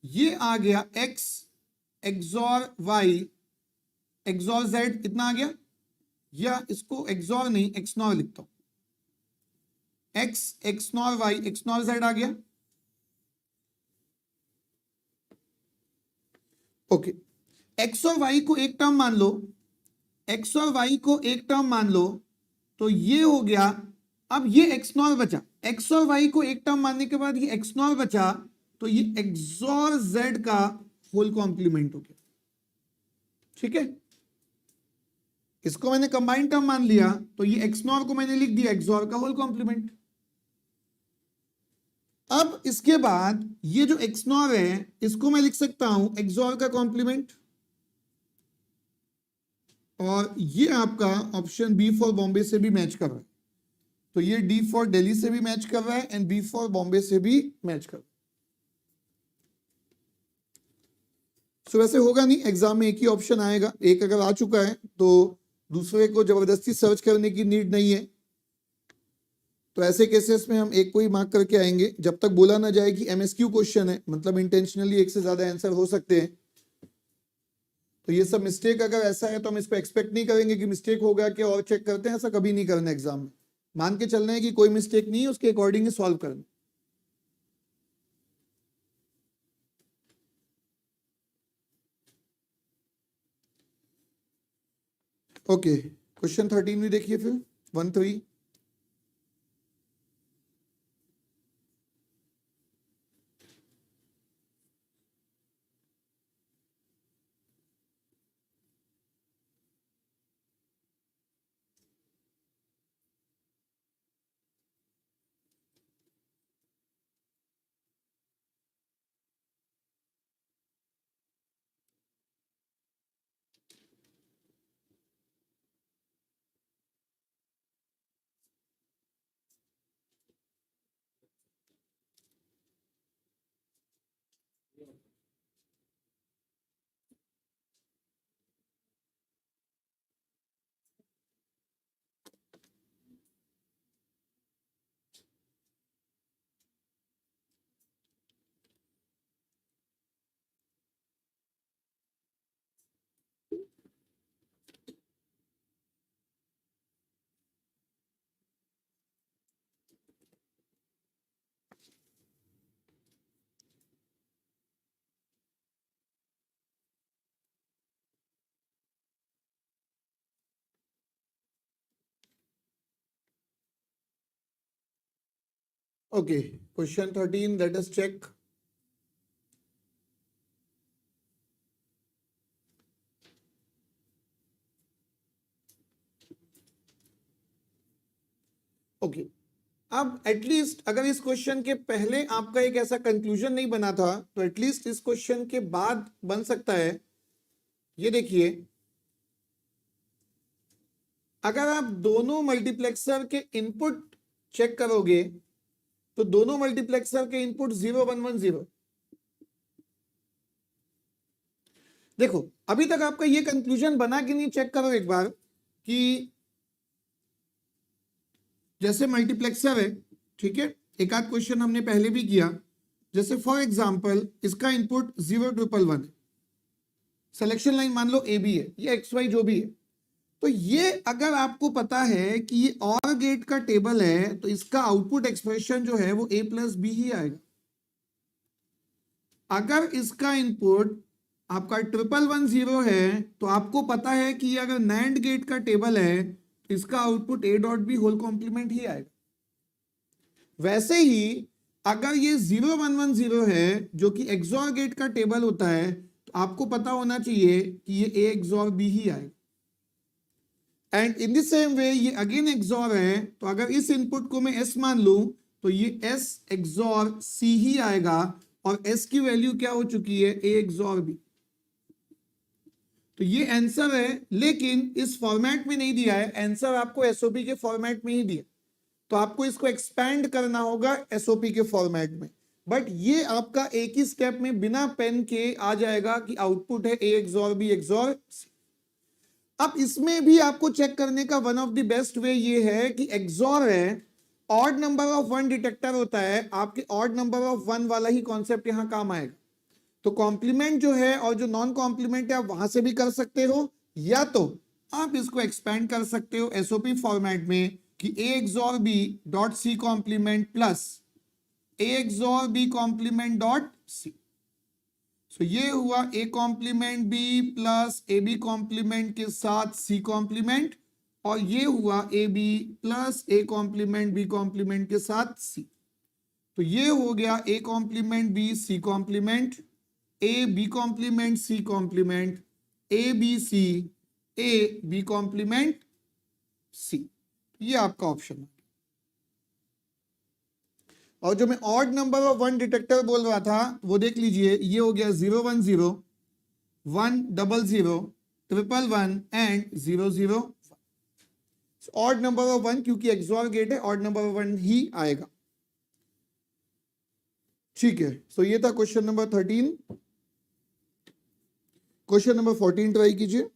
ये आ गया X XOR Y XOR Z, इतना आ गया, या इसको XOR नहीं XNOR लिखता हूं, X XNOR Y XNOR Z आ गया। ओके, एक्स और वाई को एक टर्म मान लो, एक्स और वाई को एक टर्म मान लो, तो ये हो गया। अब ये एक्स नॉर बचा, एक्स और वाई को एक टर्म मानने के बाद ये एक्स नॉर बचा, तो ये एक्स और जेड का होल कॉम्प्लीमेंट हो गया। ठीक है, इसको मैंने कंबाइंड टर्म मान लिया, तो ये एक्स नॉर को मैंने लिख दिया एक्स और का होल कॉम्प्लीमेंट। अब इसके बाद ये जो एक्स नॉर है इसको मैं लिख सकता हूं एक्स और का कॉम्प्लीमेंट, और ये आपका ऑप्शन बी फॉर बॉम्बे से भी मैच कर रहा है, तो ये डी फॉर दिल्ली से भी मैच कर रहा है एंड बी फॉर बॉम्बे से भी मैच कर रहा है। सो वैसे होगा नहीं, एग्जाम में एक ही ऑप्शन आएगा, एक अगर आ चुका है तो दूसरे को जबरदस्ती सर्च करने की नीड नहीं है। तो ऐसे केसेस में हम एक को ही मार्क करके आएंगे, जब तक बोला ना जाए कि एमएसक्यू क्वेश्चन है, मतलब इंटेंशनली एक से ज्यादा आंसर हो सकते हैं। तो ये सब मिस्टेक अगर ऐसा है तो हम इस पर एक्सपेक्ट नहीं करेंगे कि मिस्टेक होगा कि और चेक करते हैं, ऐसा कभी नहीं करना एग्जाम में। मान के चलना है कि कोई मिस्टेक नहीं है, उसके अकॉर्डिंग सॉल्व करना। ओके, क्वेश्चन 13 भी देखिए फिर, 1-3। Okay, question 13, let us check. Okay, अब एटलीस्ट अगर इस क्वेश्चन के पहले आपका एक ऐसा कंक्लूजन नहीं बना था, तो एटलीस्ट इस क्वेश्चन के बाद बन सकता है। ये देखिए, अगर आप दोनों मल्टीप्लेक्सर के इनपुट चेक करोगे तो दोनों मल्टीप्लेक्सर के इनपुट 0 1 1 0। देखो अभी तक आपका ये कंक्लूजन बना कि नहीं, चेक करो एक बार कि जैसे मल्टीप्लेक्सर है, ठीक है, एक आध क्वेश्चन हमने पहले भी किया, जैसे फॉर एग्जांपल इसका इनपुट 0 1 1 1 है, सिलेक्शन लाइन मान लो ए बी है, ये एक्स वाई जो भी है, तो ये अगर आपको पता है कि ये और गेट का टेबल है तो इसका आउटपुट एक्सप्रेशन जो है वो a प्लस बी ही आएगा। अगर इसका इनपुट आपका 111 है तो आपको पता है कि अगर नैंड गेट का टेबल है तो इसका output a dot B whole complement ही आएगा। वैसे ही अगर ये 0110 है जो कि एक्सॉर गेट का टेबल होता है तो आपको पता होना चाहिए कि ये a एक्सॉर b ही आएगा। And in the same way ये अगेन एक्सॉर है, तो अगर इस इनपुट को मैं s मान लूं तो ये s एक्सॉर c ही आएगा, और s की वैल्यू क्या हो चुकी है, a एक्सॉर b। तो ये आंसर है, लेकिन इस फॉर्मेट में नहीं दिया है, आंसर आपको एसओपी के फॉर्मेट में ही दिया, तो आपको इसको एक्सपैंड करना होगा एसओपी के फॉर्मेट में। बट ये आपका एक ही स्टेप में बिना पेन के आ जाएगा कि आउटपुट है a XOR b XOR c। अब इसमें भी आपको चेक करने का one of the best way ये है कि एक्सॉर है, ऑड नंबर ऑफ 1 डिटेक्टर होता है, आपके ऑड नंबर ऑफ 1 वाला ही कॉन्सेप्ट यहां काम आएगा। तो कॉम्प्लीमेंट जो है और जो नॉन कॉम्प्लीमेंट है आप वहां से भी कर सकते हो, या तो आप इसको एक्सपेंड कर सकते हो एसओपी फॉर्मेट में कि a XOR b dot c complement plus a XOR b complement dot c। So ये हुआ A complement B plus A B complement के साथ सी कॉम्प्लीमेंट, और ये हुआ A B plus A complement B complement के साथ सी। तो ये हो गया A complement B C complement, A B complement C complement, A B C, A B complement C. ये आपका ऑप्शन है। और जो मैं ऑड नंबर ऑफ 1 डिटेक्टर बोल रहा था वो देख लीजिए, ये हो गया 010, 100, 111 एंड 001। ऑड नंबर ऑफ 1, क्योंकि एक्सऑर गेट है, ऑड नंबर ऑफ 1 ही आएगा। ठीक है, सो ये था question number 13। Question number 14 try कीजिए।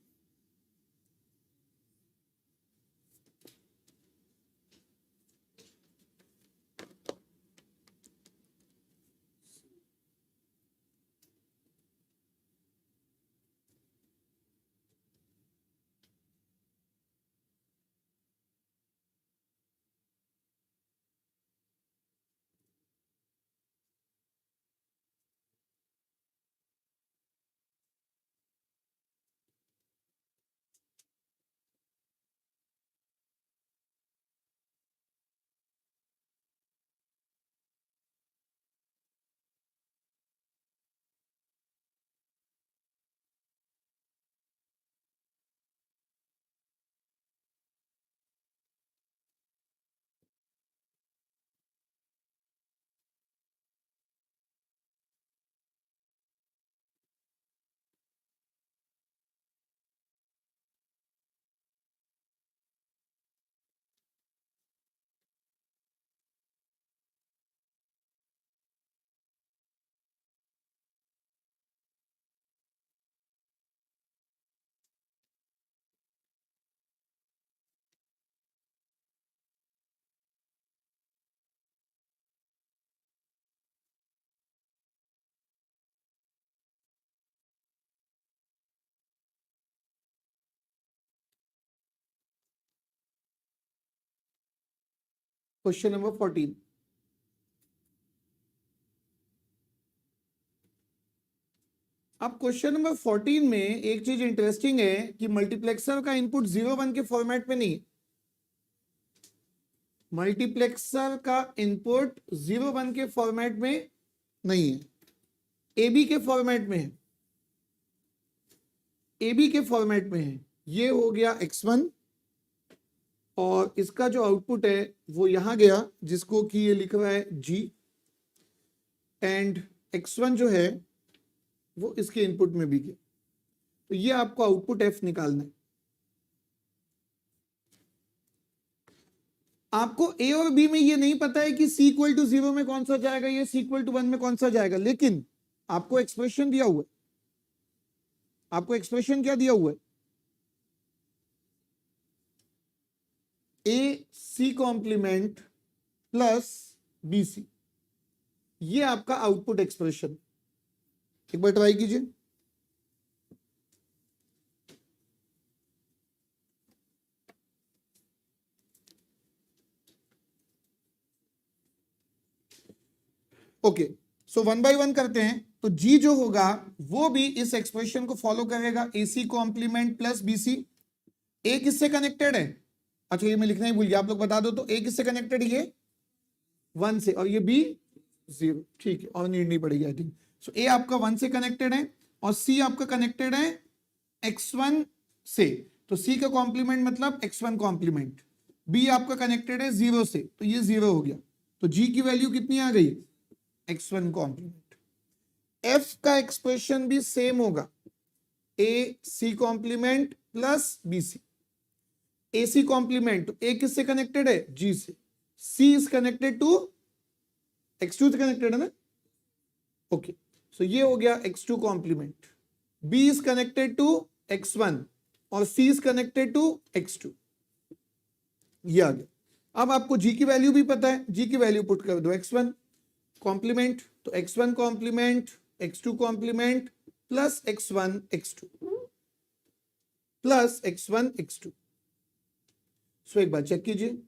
Question number 14। अब क्वेश्चन नंबर 14 में एक चीज इंटरेस्टिंग है कि मल्टीप्लेक्सर का इनपुट 0-1 के फॉर्मेट में नहीं है। मल्टीप्लेक्सर का इनपुट 0-1 के फॉर्मेट में नहीं है, एबी के फॉर्मेट में है। एबी के फॉर्मेट में है। ये हो गया x1 और इसका जो आउटपुट है वो यहां गया, जिसको कि ये लिख रहा है g, एंड x1 जो है वो इसके इनपुट में भी गया। तो ये आपको आउटपुट f निकालना है। आपको a और b में ये नहीं पता है कि c इक्वल टू 0 में कौन सा जाएगा, ये c इक्वल टू 1 में कौन सा जाएगा, लेकिन आपको एक्सप्रेशन दिया हुआ है। आपको एक्सप्रेशन क्या दिया हुआ है, A C complement plus B C. ये आपका आउटपुट एक्सप्रेशन। एक बार ट्राई कीजिए। ओके, सो 1 बाय 1 करते हैं। तो जी जो होगा वो भी इस एक्सप्रेशन को फॉलो करेगा, A C complement plus B C. A किससे कनेक्टेड है, अच्छा ये मैं लिखना ही भूल गया, आप लोग बता दो। तो ए किससे कनेक्टेड है, ये 1 से, और ये बी 0। ठीक है, और नीड नहीं पड़ेगी आई थिंक। सो ए आपका 1 से कनेक्टेड है और सी आपका कनेक्टेड है x1 से। तो सी का कॉम्प्लीमेंट मतलब x1 कॉम्प्लीमेंट। बी आपका कनेक्टेड है 0 से, तो ये 0 हो गया। तो जी की वैल्यू कितनी आ गई, x1 कॉम्प्लीमेंट। एफ का एक्सप्रेशन भी सेम होगा, A C complement plus B C. A C complement, A किससे कनेक्टेड है, जी से। सी इज कनेक्टेड टू x2 से कनेक्टेड है ना, ओके। सो ये हो गया x2 complement. B is connected to x1 और सी इज कनेक्टेड टू x2। ये आ गया। अब आपको जी की वैल्यू भी पता है, जी की वैल्यू पुट कर दो x1 कॉम्प्लीमेंट, तो x1 complement x2 complement plus x1 x2 plus x1 x2। So एक बार चेक कीजिए।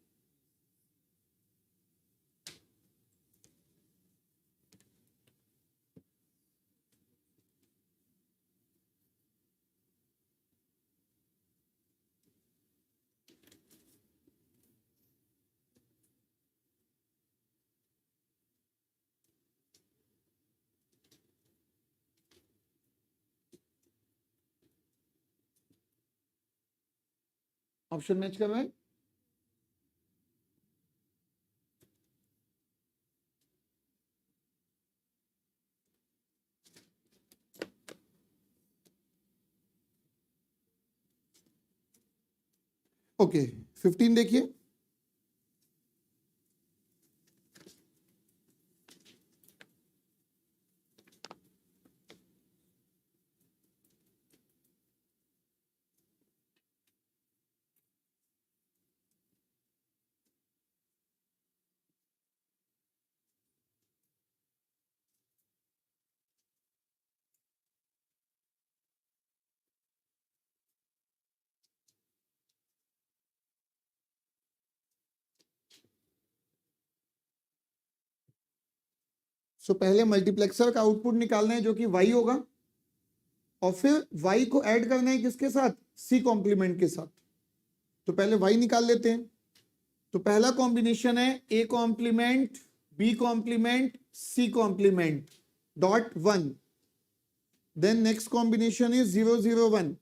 ऑप्शन मैच कर रहा है? ओके 15 देखिए। सो पहले मल्टीप्लेक्सर का आउटपुट निकालना है जो कि y होगा, और फिर y को ऐड करना है किसके साथ? c कॉम्प्लीमेंट के साथ। तो पहले y निकाल लेते हैं। तो पहला कॉम्बिनेशन है a complement b complement c complement dot 1। Then next combination is 0 0 1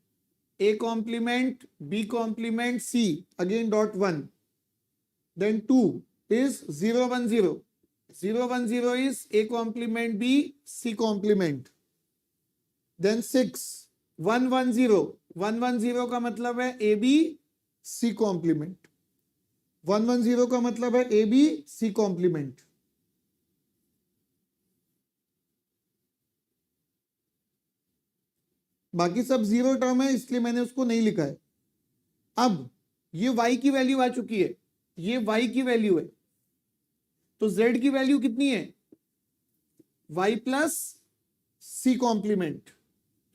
a complement b complement c again dot 1। Then 2 is 0 1 0 0 1 0 is a complement b c complement। then 6 1 1 0 1 1 0 का मतलब है a b c complement। 1 1 0 का मतलब है a b c complement। बाकी सब zero term है इसलिए मैंने उसको नहीं लिखा है। अब ये y की वैल्यू आ चुकी है, ये y की वैल्यू है, तो z की वैल्यू कितनी है? y plus c complement.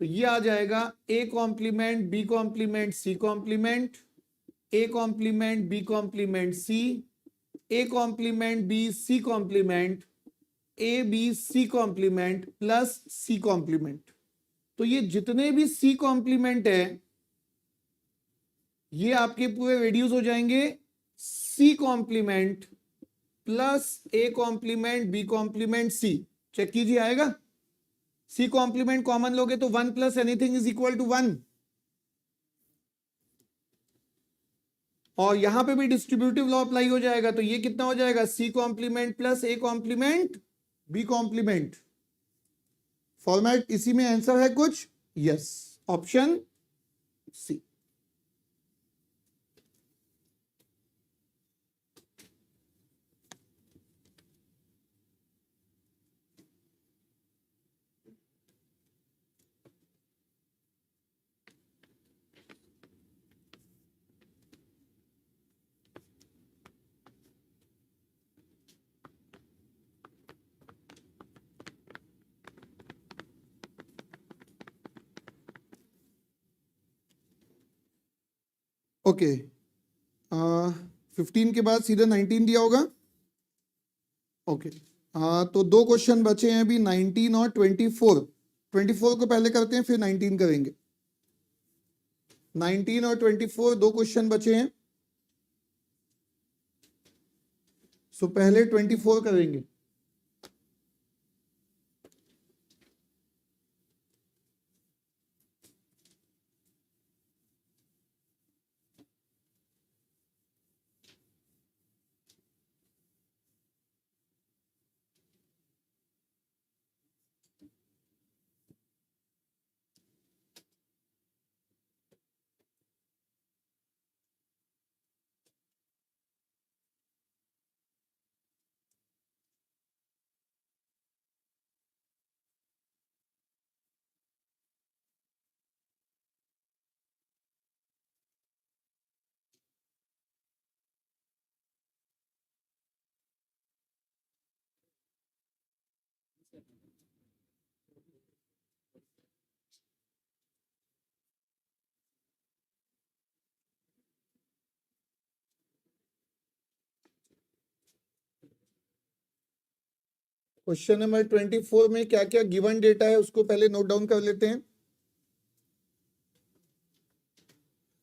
तो ये आ जाएगा a complement b complement c complement, a complement b complement c, a complement b c complement, a b c complement plus c complement. तो ये जितने भी c कॉम्प्लीमेंट है ये आपके पूरे रिड्यूस हो जाएंगे c complement plus a complement b complement c। Check कीजिए आएगा? c कॉम्प्लीमेंट कॉमन लोगे तो 1 plus anything is equal to 1, और यहां पे भी डिस्ट्रीब्यूटिव लॉ अप्लाई हो जाएगा। तो ये कितना हो जाएगा? c complement plus a complement b complement. Format इसी में आंसर है कुछ? Yes, option C. ओके 15 के बाद सीधा 19 दिया होगा। ओके तो दो क्वेश्चन बचे हैं अभी, 19 और 24। 24 को पहले करते हैं फिर 19 करेंगे। 19 और 24 दो क्वेश्चन बचे हैं, सो पहले 24 करेंगे। क्वेश्चन नंबर 24 में क्या क्या गिवन डेटा है उसको पहले नोट डाउन कर लेते हैं।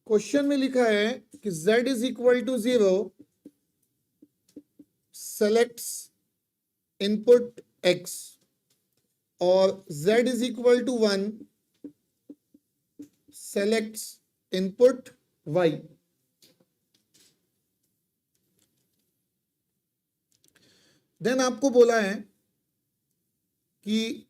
क्वेश्चन में लिखा है कि z is equal to 0 selects input x, और z is equal to 1 selects input y। Then आपको बोला है कि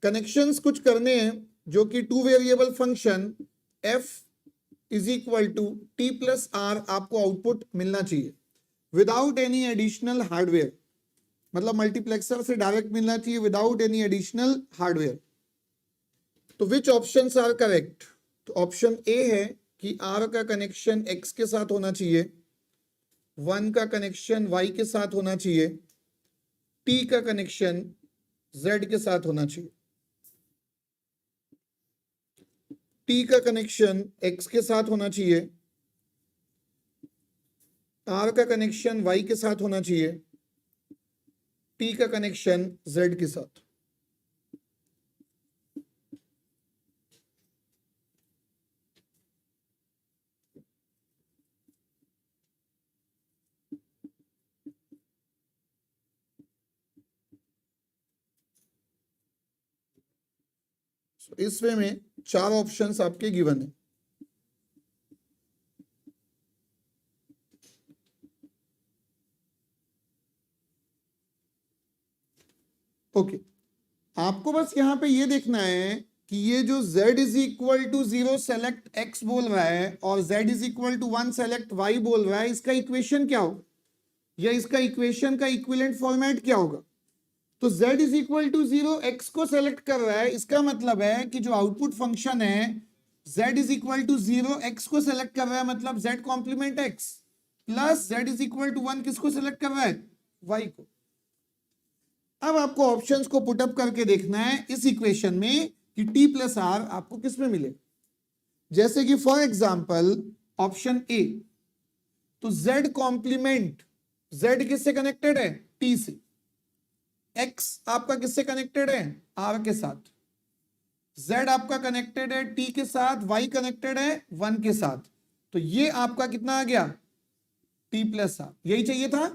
कनेक्शंस कुछ करने हैं जो कि two variable function f is equal to T plus R आपको आउटपुट मिलना चाहिए विदाउट एनी एडिशनल हार्डवेयर, मतलब मल्टीप्लेक्सर से डायरेक्ट मिलना चाहिए विदाउट एनी एडिशनल हार्डवेयर। तो विच ऑप्शंस आर करेक्ट? तो ऑप्शन ए है कि आर का कनेक्शन x के साथ होना चाहिए, 1 का कनेक्शन y के साथ होना चाहिए, t का कनेक्शन z के साथ होना चाहिए। t का कनेक्शन x के साथ होना चाहिए, r का कनेक्शन y के साथ होना चाहिए, t का कनेक्शन z के साथ। इस वे में 4 ऑप्शंस आपके गिवन है। ओके, आपको बस यहां पे ये देखना है कि ये जो z is equal to 0 select x बोल रहा है और z is equal to 1 select y बोल रहा है, इसका इक्वेशन क्या होगा या इसका इक्वेशन का इक्विवेलेंट फॉर्मेट क्या होगा? तो z is equal to 0 x को सेलेक्ट कर रहा है, इसका मतलब है कि जो आउटपुट फंक्शन है z is equal to 0 x को सेलेक्ट कर रहा है, मतलब z complement x plus z is equal to 1 किसको सेलेक्ट कर रहा है? y को। अब आपको ऑप्शंस को पुटअप करके देखना है इस इक्वेशन में कि t प्लस आर आपको किस में मिले। जैसे कि फॉर एग्जांपल ऑप्शन ए, तो z कॉम्प्लीमेंट z किससे कनेक्टेड है? t से। x आपका किससे कनेक्टेड है? r के साथ। z आपका कनेक्टेड है t के साथ, y कनेक्टेड है 1 के साथ। तो ये आपका कितना आ गया? t plus R. यही चाहिए था।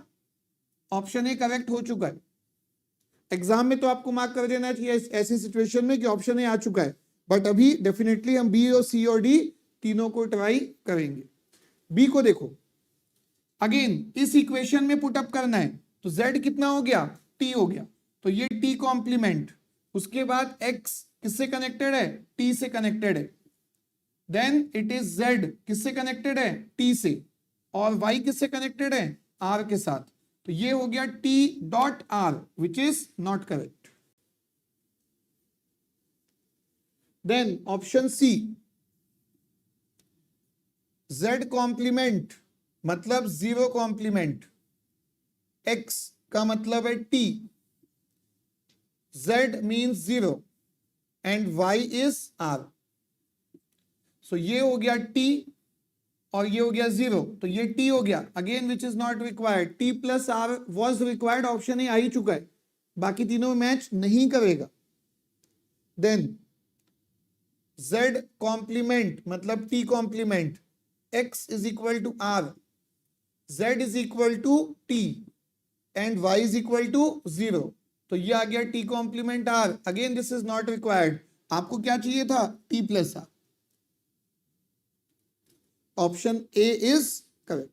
ऑप्शन ए करेक्ट हो चुका है। एग्जाम में तो आपको मार्क कर देना चाहिए ऐसी सिचुएशन में कि ऑप्शन ए आ चुका है, बट अभी डेफिनेटली हम बी और सी और डी तीनों को ट्राई करेंगे। बी को देखो, अगेन इस इक्वेशन में पुटअप करना है, तो z कितना हो गया? t हो गया। तो ये t कॉम्प्लीमेंट, उसके बाद x किससे कनेक्टेड है? t से कनेक्टेड है। देन इट इज z किससे कनेक्टेड है? t से। और y किससे कनेक्टेड है? r के साथ। तो ये हो गया t dot r which is not correct. Then option C, z complement मतलब 0 कॉम्प्लीमेंट, x का मतलब है t, z means 0 and y is r। So ये हो गया t और ये हो गया 0, तो ये t हो गया। Again which is not required, t plus R was required, option A आ ही चुका है, बाकी तीनों मैच नहीं करेगा। देन z कॉम्प्लीमेंट मतलब t complement, x is equal to r, z is equal to t and y is equal to 0। तो ये आ गया t complement r। Again this is not required, आपको क्या चाहिए था? t plus R. Option A is correct.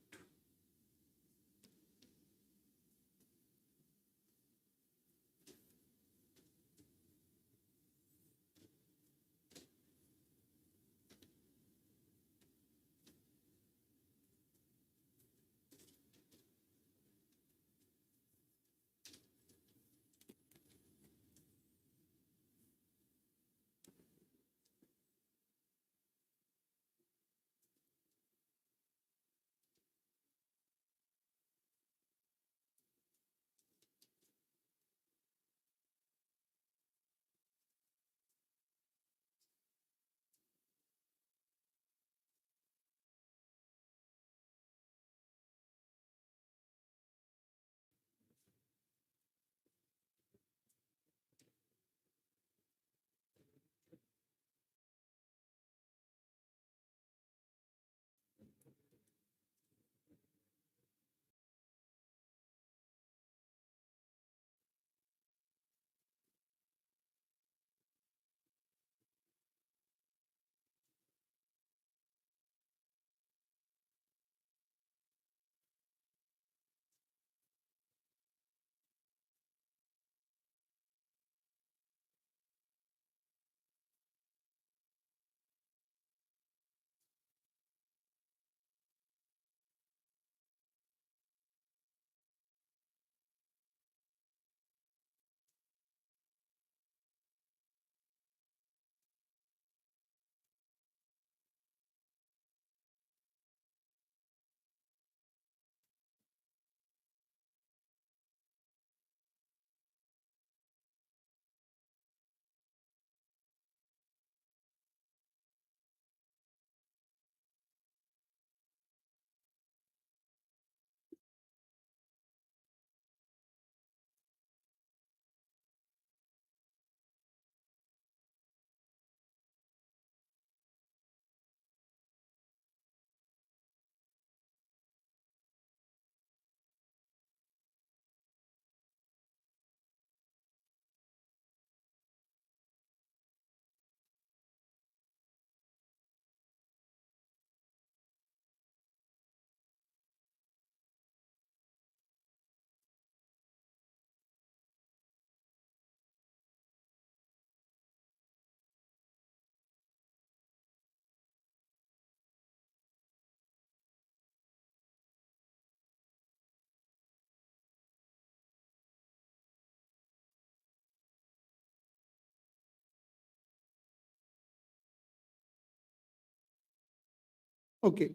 Okay,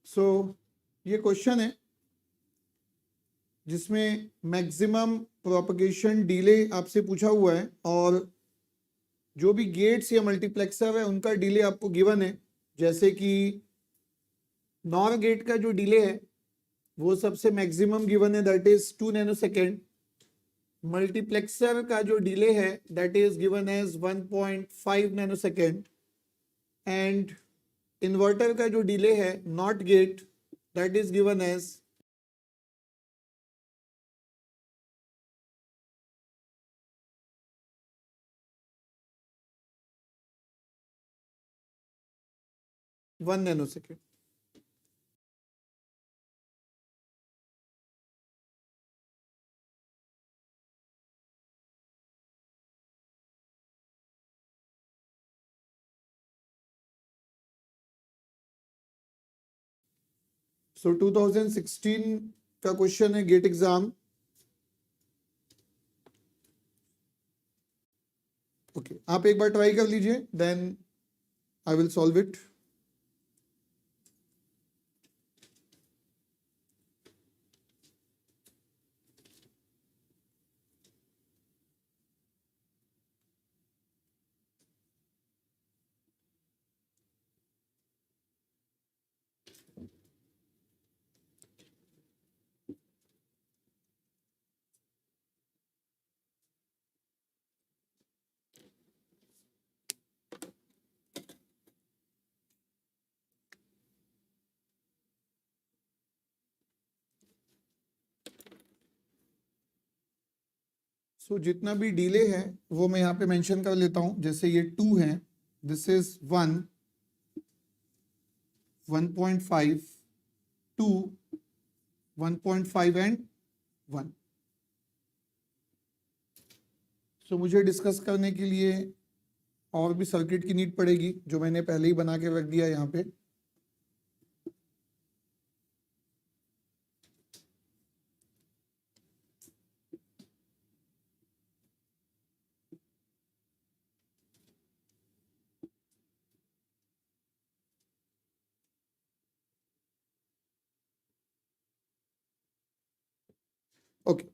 सो ये question है जिसमें मैक्सिमम प्रोपगेशन डिले आपसे पूछा हुआ है और जो भी गेट्स या मल्टीप्लेक्सर है उनका डिले आपको गिवन है। जैसे कि नॉर गेट का जो डिले है वो सबसे मैक्सिमम गिवन है, दैट इज 2 नैनोसेकेंड। मल्टीप्लेक्सर का जो डिले है that is given as 1.5 nanosecond and inverter का जो डिले है not gate that is given as 1 nanosecond. So 2016 का क्वेश्चन है गेट एग्जाम। ओके, आप एक बार ट्राई कर लीजिए, then I will solve it. So जितना भी डिले है वो मैं यहाँ पे मेंशन कर लेता हूं। जैसे ये 2 है, दिस इज 1, 1.5, 2, 1.5 एंड 1। सो मुझे डिस्कस करने के लिए और भी सर्किट की नीड पड़ेगी जो मैंने पहले ही बना के रख दिया यहाँ पे। ओके,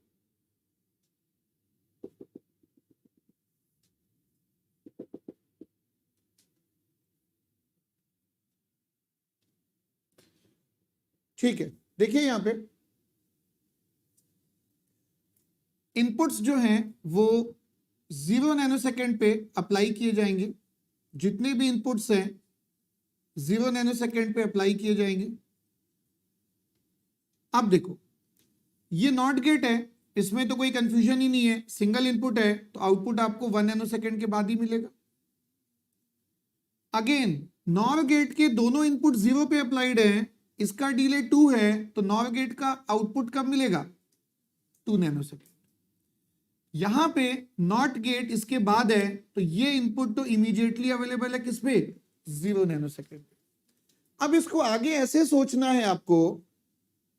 ठीक है। देखिए यहाँ पे इनपुट्स जो हैं वो 0 नैनोसेकेंड पे अप्लाई किए जाएंगे। जितने भी इनपुट्स हैं 0 नैनोसेकेंड पे अप्लाई किए जाएंगे। अब देखो ये नॉट गेट है, इसमें तो कोई कंफ्यूजन ही नहीं है, सिंगल इनपुट है तो आउटपुट आपको 1 नैनोसेकेंड के बाद ही मिलेगा। अगेन नॉर गेट के दोनों इनपुट 0 पे अप्लाइड है, इसका डिले 2 है तो नॉर गेट का आउटपुट कब मिलेगा? 2 नैनोसेकेंड। यहां पे नॉट गेट इसके बाद है तो ये इनपुट तो इमीडिएटली अवेलेबल है किस पे? 0 नैनोसेकेंड पे। अब इसको आगे ऐसे सोचना है आपको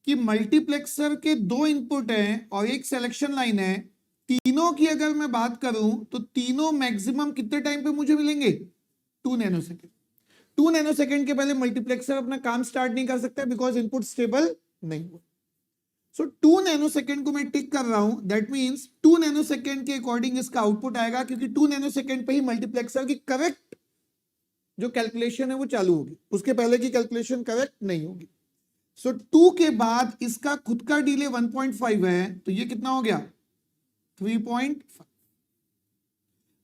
कि मल्टीप्लेक्सर के 2 इनपुट हैं और एक सिलेक्शन लाइन है। तीनों की अगर मैं बात करूं तो तीनों मैक्सिमम कितने टाइम पे मुझे मिलेंगे? 2 नैनोसेकेंड। 2 नैनोसेकेंड के पहले मल्टीप्लेक्सर अपना काम स्टार्ट नहीं कर सकता बिकॉज इनपुट स्टेबल नहीं हुआ। सो 2 नैनोसेकेंड को मैं टिक कर रहा हूं, दैट मींस 2 नैनोसेकेंड के अकॉर्डिंग इसका आउटपुट आएगा क्योंकि 2 नैनोसेकेंड पे ही मल्टीप्लेक्सर की करेक्ट जो कैलकुलेशन है वो चालू होगी, उसके पहले की कैलकुलेशन करेक्ट नहीं होगी। सो 2 के बाद इसका खुद का डिले 1.5 है तो ये कितना हो गया? 3.5।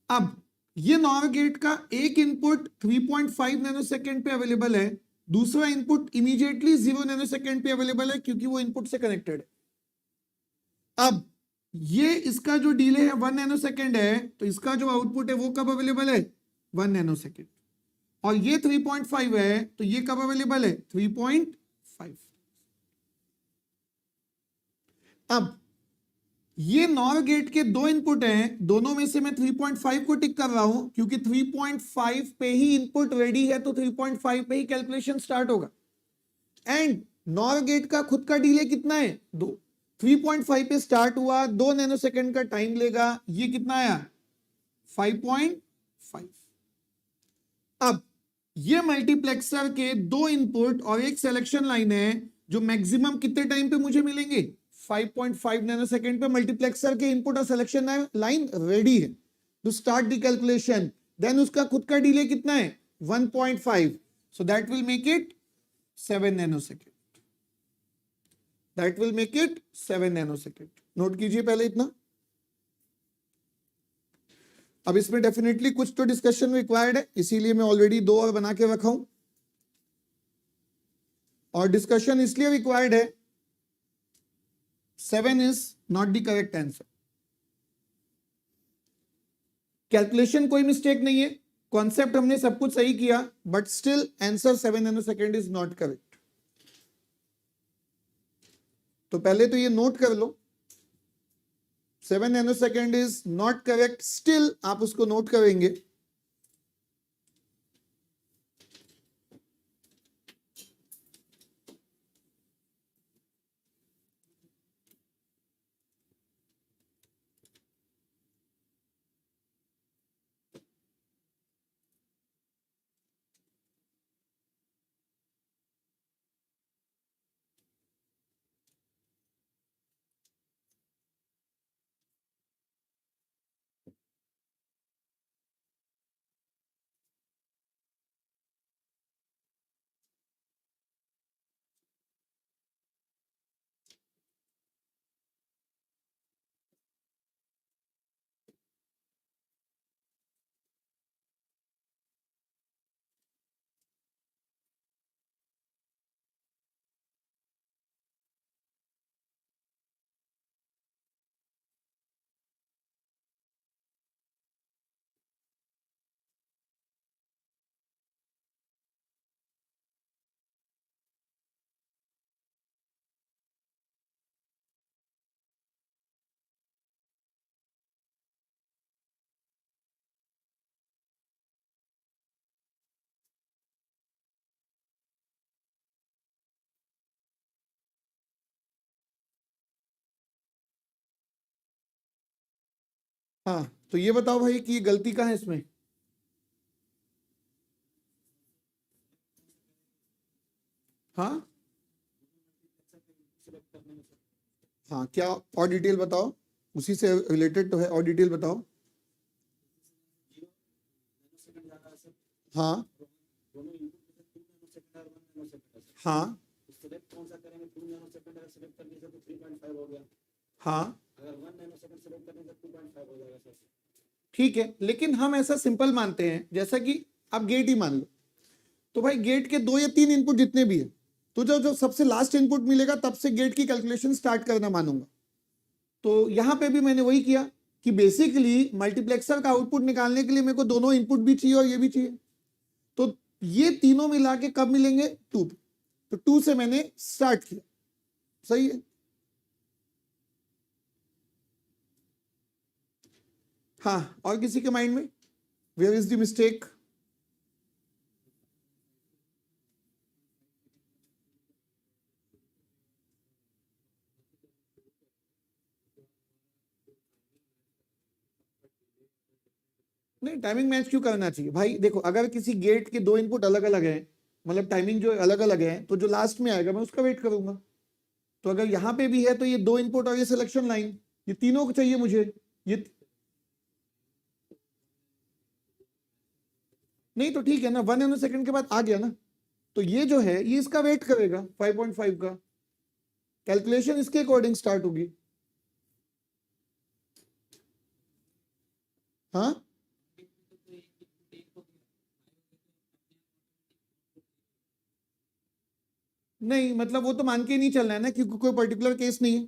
अब ये नॉर गेट का एक इनपुट 3.5 नैनोसेकेंड पे अवेलेबल है, दूसरा इनपुट इमीडिएटली 0 नैनोसेकेंड पे अवेलेबल है क्योंकि वो इनपुट से कनेक्टेड है। अब ये इसका जो डिले है 1 नैनोसेकेंड है तो इसका जो आउटपुट है वो कब अवेलेबल है? 1 नैनोसेकेंड। और ये 3.5 है तो ये कब अवेलेबल है? 3.5। अब ये नॉर गेट के 2 इनपुट हैं, दोनों में से मैं 3.5 को टिक कर रहा हूं क्योंकि 3.5 पे ही इनपुट रेडी है तो 3.5 पे ही कैलकुलेशन स्टार्ट होगा। एंड नॉर गेट का खुद का डिले कितना है? 2। 3.5 पे स्टार्ट हुआ, 2 नैनोसेकेंड का टाइम लेगा, ये कितना आया? 5.5। अब ये मल्टीप्लेक्सर के 2 इनपुट और एक सिलेक्शन लाइन है जो मैक्सिमम कितने टाइम पे मुझे मिलेंगे, 5.5 नैनोसेकंड पे मल्टीप्लेक्सर के इनपुट और सिलेक्शन लाइन रेडी है to start the calculation. Then उसका खुद का डिले कितना है, 1.5, so that will make it 7 nanosecond, that will make it 7 nanosecond. Note कीजिए पहले इतना। अब इसमें डेफिनेटली कुछ तो डिस्कशन रिक्वायर्ड है, इसीलिए मैं ऑलरेडी 2 और बना के रखा हूं। और डिस्कशन इसलिए रिक्वायर्ड है, 7 is not the correct answer. Calculation कोई मिस्टेक नहीं है, कॉन्सेप्ट हमने सब कुछ सही किया, but still answer 7 nanosecond is not correct. तो पहले तो ये नोट कर लो, 7 nanosecond is not correct, still आप उसको नोट करेंगे। हाँ, तो ये बताओ भाई कि ये गलती कहाँ है इसमें। हाँ हाँ, क्या और डिटेल बताओ, उसी से रिलेटेड तो है, और डिटेल बताओ। हाँ हाँ हाँ, ठीक है, लेकिन हम ऐसा सिंपल मानते हैं, जैसा कि आप गेट ही मान लो, तो भाई गेट के 2 या 3 इनपुट जितने भी है, तो जो जो सबसे लास्ट इनपुट मिलेगा तब से गेट की कैलकुलेशन स्टार्ट करना मानूंगा। तो यहां पे भी मैंने वही किया कि बेसिकली मल्टीप्लेक्सर का आउटपुट निकालने के लिए मेरे को दोनों इनपुट भी चाहिए और ये भी चाहिए, तो ये तीनों मिला के कब मिलेंगे, 2 पे, तो 2 से मैंने स्टार्ट किया। सही है। हाँ, और किसी के माइंड में वेयर इज द मिस्टेक। नहीं, टाइमिंग मैच क्यों करना चाहिए भाई, देखो अगर किसी गेट के 2 इनपुट अलग अलग हैं, मतलब टाइमिंग जो अलग अलग है, तो जो लास्ट में आएगा मैं उसका वेट करूंगा। तो अगर यहां पे भी है तो ये 2 इनपुट और ये सिलेक्शन लाइन, ये तीनों को चाहिए मुझे, ये नहीं तो ठीक है ना, 1 नैनोसेकंड के बाद आ गया ना, तो ये जो है ये इसका वेट करेगा 5.5 का, कैलकुलेशन इसके अकॉर्डिंग स्टार्ट होगी। हाँ नहीं, मतलब वो तो मान के नहीं चलना है ना, क्योंकि कोई पर्टिकुलर केस नहीं है।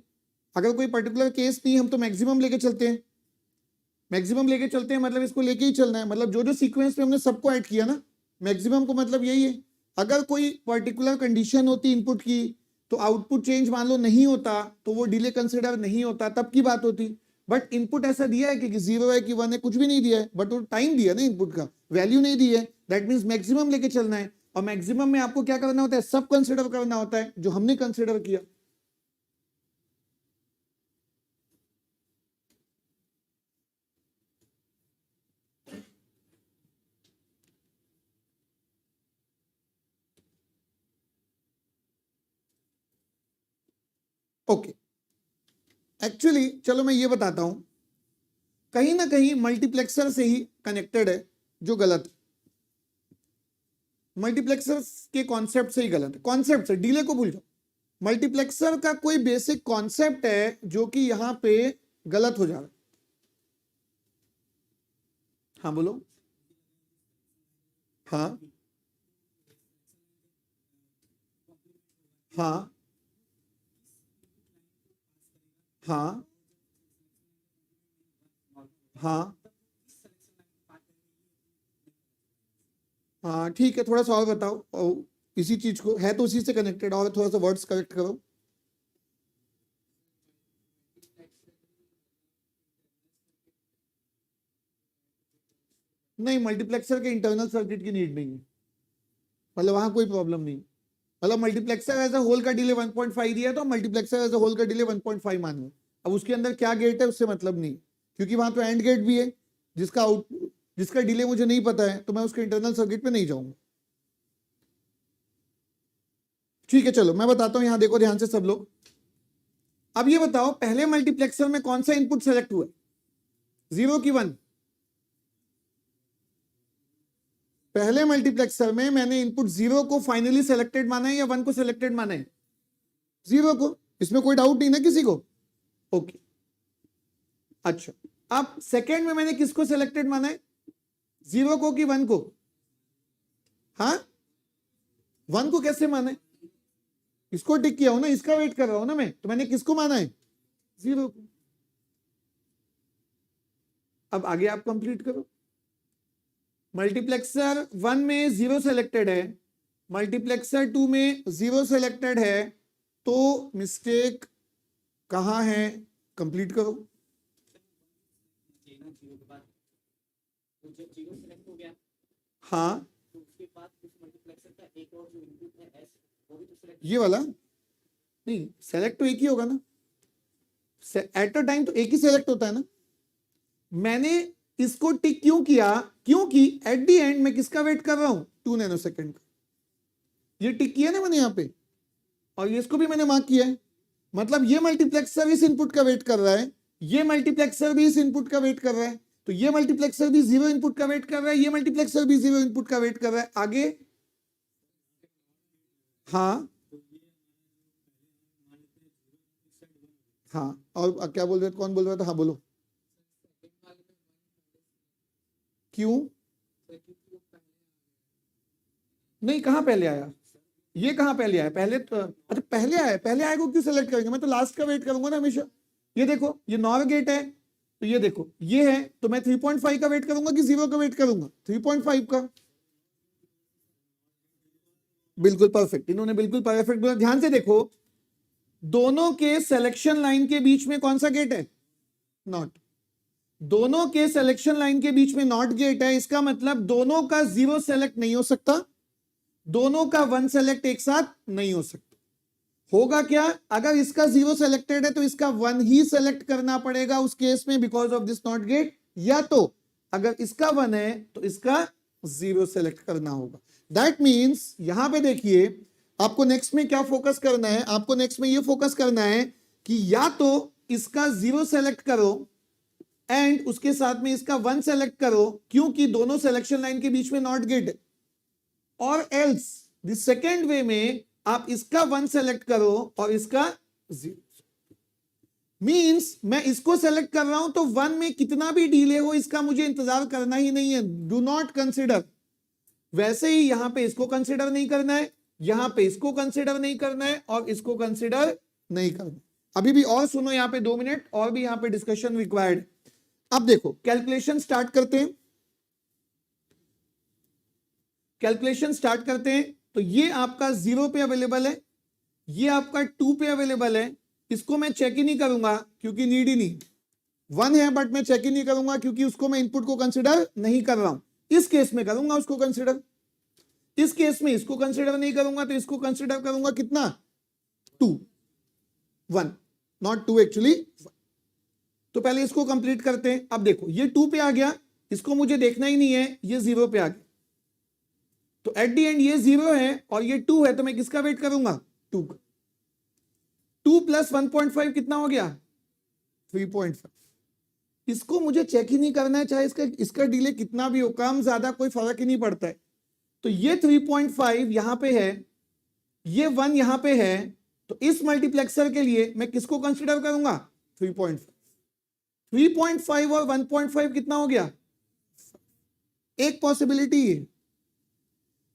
अगर कोई पर्टिकुलर केस नहीं है, हम तो मैक्सिमम लेके चलते हैं, मैक्सिमम लेके चलते हैं, मतलब इसको लेके ही चलना है, मतलब जो जो सीक्वेंस में हमने सबको ऐड किया ना, मैक्सिमम को मतलब यही है। अगर कोई पर्टिकुलर कंडीशन होती इनपुट की, तो आउटपुट चेंज मान लो नहीं होता, तो वो डिले कंसिडर नहीं होता, तब की बात होती। बट इनपुट ऐसा दिया है कि 0 है कि 1 है, कुछ भी नहीं दिया है, बट वो टाइम दिया ना, इनपुट का वैल्यू नहीं दी है, दैट मीन्स मैक्सिमम लेके चलना है। और मैक्सिमम में आपको क्या करना होता है, सब कंसिडर करना होता है जो हमने कंसिडर किया। ओके, एक्चुअली चलो मैं ये बताता हूं, कहीं ना कहीं मल्टीप्लेक्सर से ही कनेक्टेड है, जो गलत है। मल्टीप्लेक्सर के कॉन्सेप्ट से ही गलत है, कॉन्सेप्ट से, डीले को भूल जाओ। मल्टीप्लेक्सर का कोई बेसिक कॉन्सेप्ट है जो कि यहां पे गलत हो जा रहा है। हाँ बोलो। हाँ हाँ हाँ हाँ हाँ, ठीक है, थोड़ा सा और बताओ, और इसी चीज को है तो उसी से कनेक्टेड, और थोड़ा सा वर्ड्स करेक्ट करो। नहीं, मल्टीप्लेक्सर के इंटरनल सर्किट की नीड नहीं है, मतलब वहां कोई प्रॉब्लम नहीं। मतलब मल्टीप्लेक्सर एज अ होल का डिले 1.5 दिया तो मल्टीप्लेक्सर एज अ होल का डिले 1.5 मान लो। अब उसके अंदर क्या गेट है उससे मतलब नहीं, क्योंकि वहां तो एंड गेट भी है जिसका डिले मुझे नहीं पता है, तो मैं उसके इंटरनल सर्किट पे नहीं जाऊंगा। ठीक है, चलो मैं बताता हूं, यहां देखो ध्यान से सब लोग। अब ये बताओ, पहले मल्टीप्लेक्सर में कौन सा इनपुट सेलेक्ट हुआ, 0 की 1? पहले मल्टीप्लेक्सर में मैंने इनपुट 0 को फाइनली सेलेक्टेड माना है या 1 को सेलेक्टेड माना है? 0 को, इसमें कोई डाउट नहीं ना किसी को? ओके, अच्छा, अब सेकेंड में मैंने किसको सेलेक्टेड माना है, 0 को कि 1 को? हाँ, 1 को कैसे माना है? इसको टिक किया हो ना, इसका वेट कर रहा हूं ना मैं, तो मैंने किसको माना है, 0 को। अब आगे आप कंप्लीट करो। मल्टीप्लेक्सर 1 में 0 सेलेक्टेड है, मल्टीप्लेक्सर 2 में 0 सेलेक्टेड है, तो मिस्टेक कहां है, कंप्लीट करो। हाँ, ये वाला नहीं, सेलेक्ट तो एक ही होगा ना, एट अ टाइम तो एक ही सेलेक्ट होता है ना। मैंने इसको टिक क्यों किया, क्योंकि एट द एंड मैं किसका वेट कर रहा हूं, 2 नैनोसेकंड का। ये टिक किया ना मैंने यहां पे, और ये इसको भी मैंने मार्क किया है, मतलब ये मल्टीप्लेक्सर इस इनपुट का वेट कर रहा है, ये मल्टीप्लेक्सर भी इस इनपुट का वेट कर रहा है, तो ये मल्टीप्लेक्सर भी 0 इनपुट का वेट कर रहा है, ये मल्टीप्लेक्सर भी 0 इनपुट का वेट कर रहा है। आगे, हाँ हाँ, और क्या बोल रहे थे, कौन बोल रहा था? हाँ बोलो। क्यों नहीं, कहां पहले आया, ये कहां पहले आया? पहले तो, अच्छा पहले आया, पहले आए को क्यों सेलेक्ट करेंगे, मैं तो लास्ट का वेट करूंगा ना हमेशा। ये देखो, ये नॉर गेट है, तो ये देखो ये है, तो मैं 3.5 का वेट करूंगा कि 0 का वेट करूंगा, 3.5 का। बिल्कुल परफेक्ट, इन्होंने बिल्कुल परफेक्ट बोला। ध्यान से देखो, दोनों के सिलेक्शन लाइन के बीच में कौन सा गेट है, नॉट। दोनों के सिलेक्शन लाइन के बीच में नॉट गेट है, इसका मतलब दोनों का 0 सेलेक्ट नहीं हो सकता, दोनों का 1 सेलेक्ट एक साथ नहीं हो सकता। होगा क्या, अगर इसका 0 सेलेक्टेड है तो इसका 1 ही सेलेक्ट करना पड़ेगा उस केस में, because of this not gate, या तो अगर इसका 1 है तो इसका 0 सेलेक्ट करना होगा। दैट मीन्स यहां पे देखिए, आपको नेक्स्ट में क्या फोकस करना है, आपको नेक्स्ट में ये फोकस करना है कि या तो इसका 0 सेलेक्ट करो एंड उसके साथ में इसका 1 सेलेक्ट करो, क्योंकि दोनों सिलेक्शन लाइन के बीच में नॉट गेट है, और एल्स द सेकेंड वे में आप इसका 1 सेलेक्ट करो और इसका 0। मींस मैं इसको सेलेक्ट कर रहा हूं तो 1 में कितना भी डिले हो इसका मुझे इंतजार करना ही नहीं है, डू नॉट कंसिडर। वैसे ही यहां पे इसको कंसिडर नहीं करना है, यहां पे इसको कंसिडर नहीं करना है, और इसको कंसिडर नहीं करना। अभी भी और सुनो, यहां पे 2 मिनट और भी यहां पे डिस्कशन रिक्वायर्ड। अब देखो, कैलकुलेशन स्टार्ट करते हैं, कैलकुलेशन स्टार्ट करते हैं। तो ये आपका 0 पे अवेलेबल है, ये आपका 2 पे अवेलेबल है, इसको मैं चेक ही नहीं करूंगा क्योंकि नीड ही नहीं। 1 है बट मैं चेक ही नहीं करूंगा क्योंकि उसको मैं इनपुट को कंसिडर नहीं कर रहा हूं। इस केस में करूंगा उसको कंसिडर, इस केस में इसको कंसिडर नहीं करूंगा, तो इसको कंसिडर करूंगा कितना, 2, 1 नॉट 2 एक्चुअली। तो पहले इसको कंप्लीट करते हैं। अब देखो, ये 2 पे आ गया, इसको मुझे देखना ही नहीं है, ये 0 पे आ गया, तो एट द एंड ये 0 है और ये 2 है, तो मैं किसका वेट करूंगा, 2 का। 2 + 1.5 कितना हो गया? 3.5। इसको मुझे चेक ही नहीं करना है, चाहे इसका डिले कितना भी हो, कम ज्यादा कोई फर्क ही नहीं पड़ता है। तो ये 3.5 यहां पे है, ये 1 यहां पे है, तो इस मल्टीप्लेक्सर के लिए मैं किसको कंसीडर करूंगा? 3.5। 3.5 और 1.5 कितना हो गया? एक पॉसिबिलिटी है।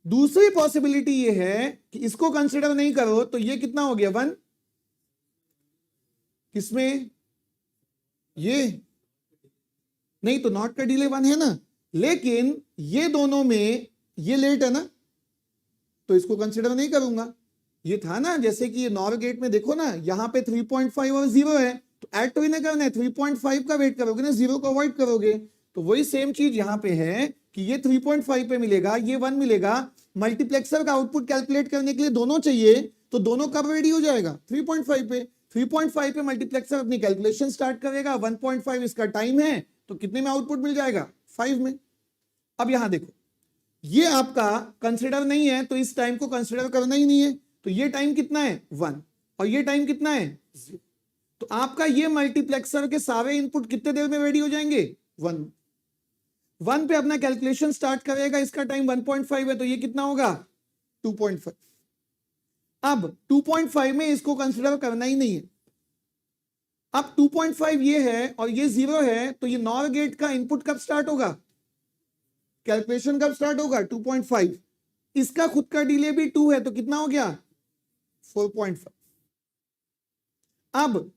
दूसरी पॉसिबिलिटी ये है कि इसको कंसीडर नहीं करो तो ये कितना हो गया? 1। किसमें? ये नहीं तो नॉट का डिले 1 है ना, लेकिन ये दोनों में ये लेट है ना, तो इसको कंसीडर नहीं करूंगा। ये था ना जैसे कि ये नॉर गेट में देखो ना, यहां पे 3.5 और 0 है, तो ऐड तो ही नहीं करना है, 3.5 का वेट करोगे ना, 0 को अवॉइड करोगे। तो वही सेम चीज यहां पे है कि ये 3.5 पे मिलेगा, ये 1 मिलेगा। मल्टीप्लेक्सर का आउटपुट कैलकुलेट करने के लिए दोनों चाहिए, तो दोनों कब रेडी हो जाएगा? 3.5 पे। 3.5 पे मल्टीप्लेक्सर अपनी कैलकुलेशन स्टार्ट करेगा, 1.5 इसका टाइम है, तो कितने में आउटपुट मिल जाएगा? 5 में। अब यहां देखो, ये आपका कंसिडर नहीं है, तो इस टाइम को कंसिडर करना ही नहीं है। तो ये टाइम कितना है? 1। और ये टाइम कितना है? 0। तो आपका ये मल्टीप्लेक्सर के सारे इनपुट कितने देर में रेडी हो जाएंगे? 1 पे अपना कैलकुलेशन स्टार्ट करेगा, इसका टाइम 1.5 है, तो ये कितना होगा? 2.5। अब 2.5 में इसको कंसिडर करना ही नहीं है। अब 2.5 ये है और ये 0 है, तो ये नॉर गेट का इनपुट कब स्टार्ट होगा? कैलकुलेशन कब स्टार्ट होगा? 2.5। इसका खुद का डिले भी 2 है, तो कितना हो गया? 4.5। अब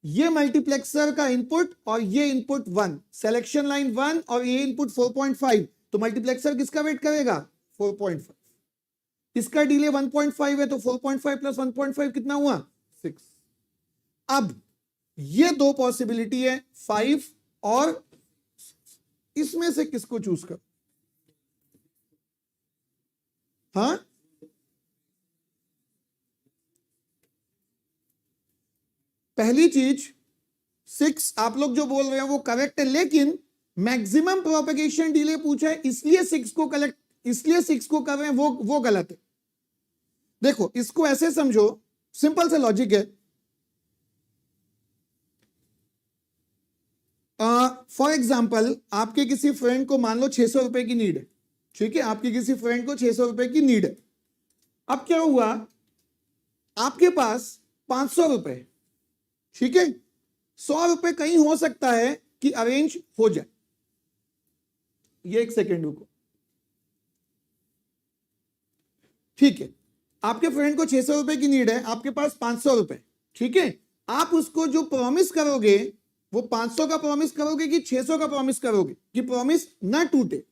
ये मल्टीप्लेक्सर का इनपुट और ये इनपुट 1, सिलेक्शन लाइन 1 और ये इनपुट 4.5, तो मल्टीप्लेक्सर किसका वेट करेगा? 4.5। इसका डिले 1.5 है, तो 4.5 + 1.5 कितना हुआ? 6। अब ये दो पॉसिबिलिटी है, 5 और इसमें से किसको चूज कर? हाँ, पहली चीज 6 आप लोग जो बोल रहे हैं वो करेक्ट है, लेकिन मैक्सिमम प्रोपेगेशन डिले पूछा है, इसलिए 6 को कर रहे हैं, वो गलत है। देखो इसको ऐसे समझो, सिंपल सा लॉजिक है। फॉर एग्जाम्पल आपके किसी फ्रेंड को मान लो 600 रुपए की नीड है, ठीक है, आपके किसी फ्रेंड को 600 रुपए की नीड है। अब क्या हुआ, आपके पास 500 रुपए, ठीक है, 100 रुपए कहीं हो सकता है कि अरेंज हो जाए। ये एक सेकेंड रुको, ठीक है, आपके फ्रेंड को 600 रुपए की नीड है, आपके पास 500 रुपए, ठीक है। आप उसको जो प्रॉमिस करोगे वो 500 का प्रॉमिस करोगे कि 600 का प्रॉमिस करोगे कि प्रॉमिस ना टूटे?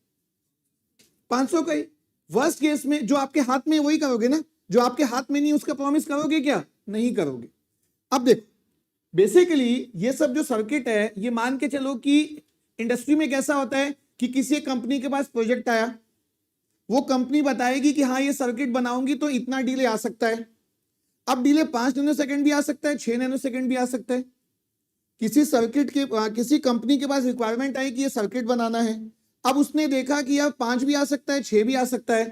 500 का ही। वर्स्ट केस में जो आपके हाथ में वही करोगे ना, जो आपके हाथ में नहीं उसका प्रॉमिस करोगे क्या? नहीं करोगे। अब देखो बेसिकली ये सब जो सर्किट है, ये मान के चलो कि इंडस्ट्री में कैसा होता है कि किसी कंपनी के पास प्रोजेक्ट आया, वो कंपनी बताएगी कि हाँ ये सर्किट बनाऊंगी तो इतना डिले आ सकता है। अब डिले 5 नैनोसेकंड भी आ सकता है, 6 नैनोसेकंड भी आ सकता है। किसी कंपनी के पास रिक्वायरमेंट आई कि ये सर्किट बनाना है, अब उसने देखा कि यार 5 भी आ सकता है, 6 भी आ सकता है,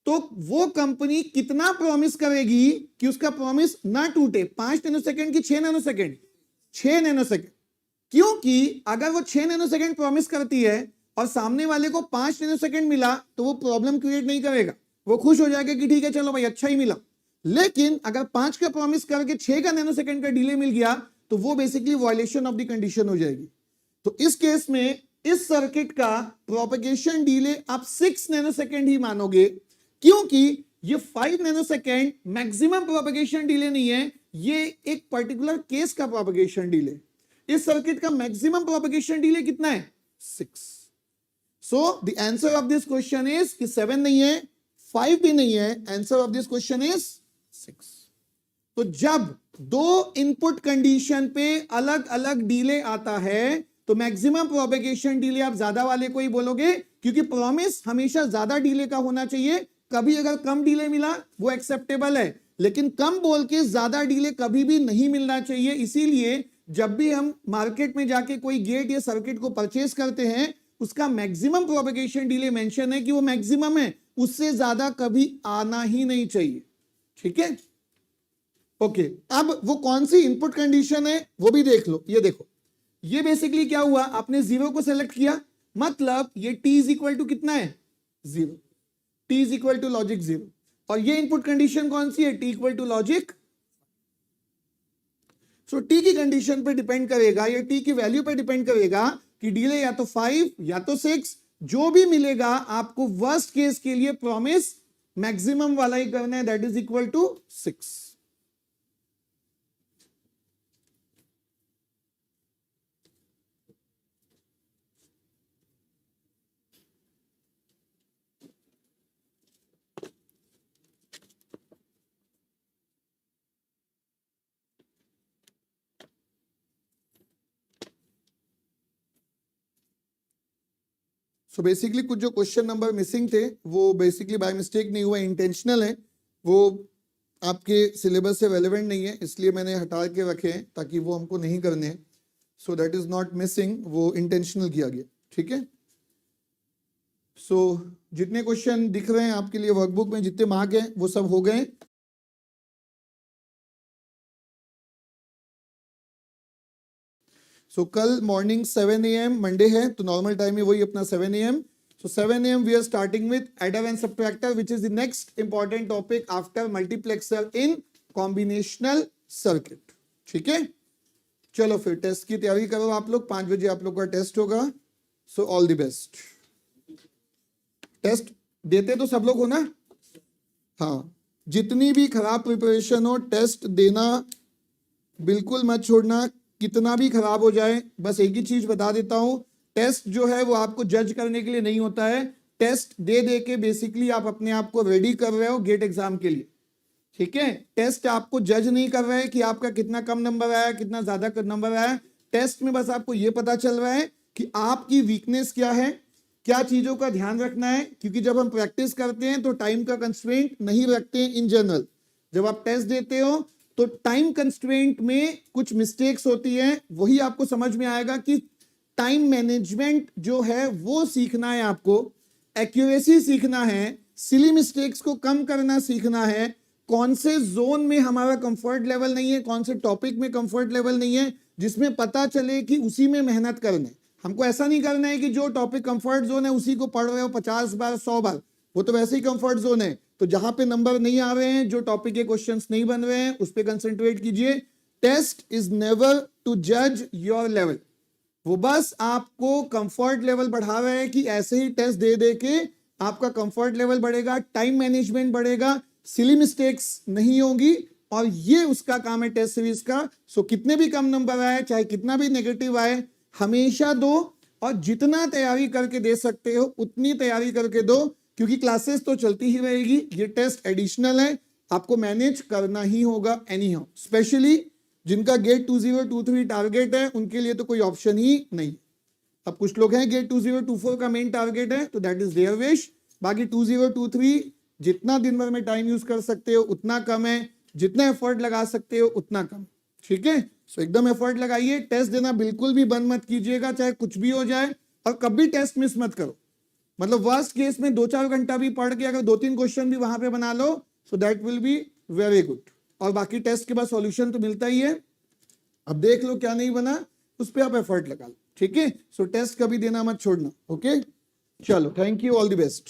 तो वो कंपनी कितना प्रॉमिस करेगी कि उसका प्रॉमिस ना टूटे? 5 नैनोसेकंड की 6 नैनोसेकंड? 6 नैनोसेकंड। क्योंकि अगर वो 6 नैनोसेकंड प्रॉमिस करती है और सामने वाले को 5 नैनोसेकंड मिला तो वो प्रॉब्लम क्रिएट नहीं करेगा, वो खुश हो जाएगा कि ठीक है चलो भाई अच्छा ही मिला। लेकिन अगर 5 का प्रॉमिस करके 6 का नैनोसेकंड का डिले मिल गया तो वो basically violation of the condition हो जाएगी। तो इस केस में इस सर्किट का प्रोपेगेशन डिले आप 6 नैनोसेकंड ही मानोगे, क्योंकि ये 5 नैनोसेकंड मैक्सिमम प्रोपेगेशन डिले नहीं है, ये एक पर्टिकुलर केस का प्रोपेगेशन डिले। इस सर्किट का मैक्सिमम प्रोपेगेशन डिले कितना है? 6। So the answer of this question is कि 7 नहीं है, 5 भी नहीं है, answer of this question is 6। तो जब दो इनपुट कंडीशन पे अलग अलग डिले आता है तो मैक्सिमम प्रोपेगेशन डिले आप ज्यादा वाले को ही बोलोगे, क्योंकि प्रॉमिस हमेशा ज्यादा डिले का होना चाहिए। कभी अगर कम डिले मिला वो एक्सेप्टेबल है, लेकिन कम बोल के ज्यादा डिले कभी भी नहीं मिलना चाहिए। इसीलिए जब भी हम मार्केट में जाके कोई गेट या सर्किट को परचेस करते हैं, उसका मैक्सिमम प्रोपेगेशन डिले मेंशन है कि वो मैक्सिमम है, उससे ज्यादा कभी आना ही नहीं चाहिए, ठीक है। ओके अब वो कौन सी इनपुट कंडीशन है वो भी देख लो। ये देखो, ये बेसिकली क्या हुआ, आपने 0 को सेलेक्ट किया, मतलब ये t इज इक्वल टू कितना है 0, t is equal to logic 0, और ये इनपुट कंडीशन कौन सी है, t equal to logic. So t की कंडीशन पे डिपेंड करेगा, ये t की वैल्यू पे डिपेंड करेगा कि डिले या तो 5 या तो 6, जो भी मिलेगा आपको वर्स्ट केस के लिए प्रॉमिस मैक्सिमम वाला ही करना है, दैट इज इक्वल टू 6। सो बेसिकली कुछ जो क्वेश्चन नंबर मिसिंग थे वो बेसिकली बाय मिस्टेक नहीं हुआ, इंटेंशनल है, वो आपके सिलेबस से रेलेवेंट नहीं है, इसलिए मैंने हटा के रखे हैं ताकि वो हमको नहीं करने हैं। So that is not missing, वो इंटेंशनल किया गया, ठीक है। सो जितने क्वेश्चन दिख रहे हैं आपके लिए वर्कबुक में, जितने मार्क हैं वो सब हो गए। सो कल मॉर्निंग 7 AM मंडे है, तो नॉर्मल टाइम है वही अपना 7 AM। So 7 AM we are starting with adder and subtractor, which is the next important topic after multiplexer in combinational circuit, ठीक है। चलो फिर टेस्ट की तैयारी करो आप लोग, 5 बजे आप लोग का टेस्ट होगा। So all the best. Test देते तो सब लोग हो ना, हाँ, जितनी भी खराब प्रिपरेशन हो टेस्ट देना बिल्कुल मत छोड़ना, कितना भी खराब हो जाए। बस एक ही चीज बता देता हूं, टेस्ट जो है वो आपको जज करने के लिए नहीं होता है, टेस्ट दे दे के बेसिकली आप अपने आप को रेडी कर रहे हो गेट एग्जाम के लिए, ठीक है। टेस्ट आपको जज नहीं कर रहा है कि आपका कितना कम नंबर आया, कितना ज्यादा नंबर आया। टेस्ट में बस आपको ये पता चल रहा है कि आपकी वीकनेस क्या है, क्या चीजों का ध्यान रखना है, क्योंकि जब हम प्रैक्टिस करते हैं तो टाइम का कंस्ट्रेंट नहीं रखते हैं इन जनरल। जब आप टेस्ट देते हो तो टाइम कंस्ट्रेंट में कुछ मिस्टेक्स होती है, वही आपको समझ में आएगा कि टाइम मैनेजमेंट जो है वो सीखना है आपको, एक्यूरेसी सीखना है, सिली मिस्टेक्स को कम करना सीखना है, कौन से जोन में हमारा कंफर्ट लेवल नहीं है, कौन से टॉपिक में कंफर्ट लेवल नहीं है, जिसमें पता चले कि उसी में मेहनत करना है। हमको ऐसा नहीं करना है कि जो टॉपिक कंफर्ट जोन है उसी को पढ़ रहे हो 50 बार 100 बार, वो तो वैसे ही कंफर्ट जोन है। तो जहां पे नंबर नहीं आ रहे हैं, जो टॉपिक के क्वेश्चंस नहीं बन रहे हैं, उस पे कंसंट्रेट कीजिए। टेस्ट इज नेवर टू जज योर लेवल, वो बस आपको कंफर्ट लेवल बढ़ा रहे हैं कि ऐसे ही टेस्ट दे दे के आपका कंफर्ट लेवल बढ़ेगा, टाइम मैनेजमेंट बढ़ेगा, सिली मिस्टेक्स नहीं होगी, और ये उसका काम है टेस्ट सीरीज का। सो कितने भी कम नंबर आए, चाहे कितना भी नेगेटिव आए, हमेशा दो, और जितना तैयारी करके दे सकते हो उतनी तैयारी करके दो, क्योंकि क्लासेस तो चलती ही रहेगी, ये टेस्ट एडिशनल है, आपको मैनेज करना ही होगा एनी हाउ। स्पेशली जिनका गेट 2023 टारगेट है उनके लिए तो कोई ऑप्शन ही नहीं। अब कुछ लोग हैं गेट 2024 का मेन टारगेट है, तो दैट इज देयर विश। बाकी 2023 जितना दिन भर में टाइम यूज कर सकते हो उतना कम है, जितना एफर्ट लगा सकते हो उतना कम, ठीक है। सो एकदम एफर्ट लगाइए, टेस्ट देना बिल्कुल भी बंद मत कीजिएगा, चाहे कुछ भी हो जाए, और कभी टेस्ट मिस मत करो। मतलब वर्स्ट केस में 2-4 घंटा भी पढ़ के अगर 2-3 क्वेश्चन भी वहां पे बना लो, so that will be very good. और बाकी टेस्ट के बाद सॉल्यूशन तो मिलता ही है, अब देख लो क्या नहीं बना, उस पर आप एफर्ट लगा लो, ठीक है। सो टेस्ट कभी देना मत छोड़ना, ओके। चलो, thank you, all the best.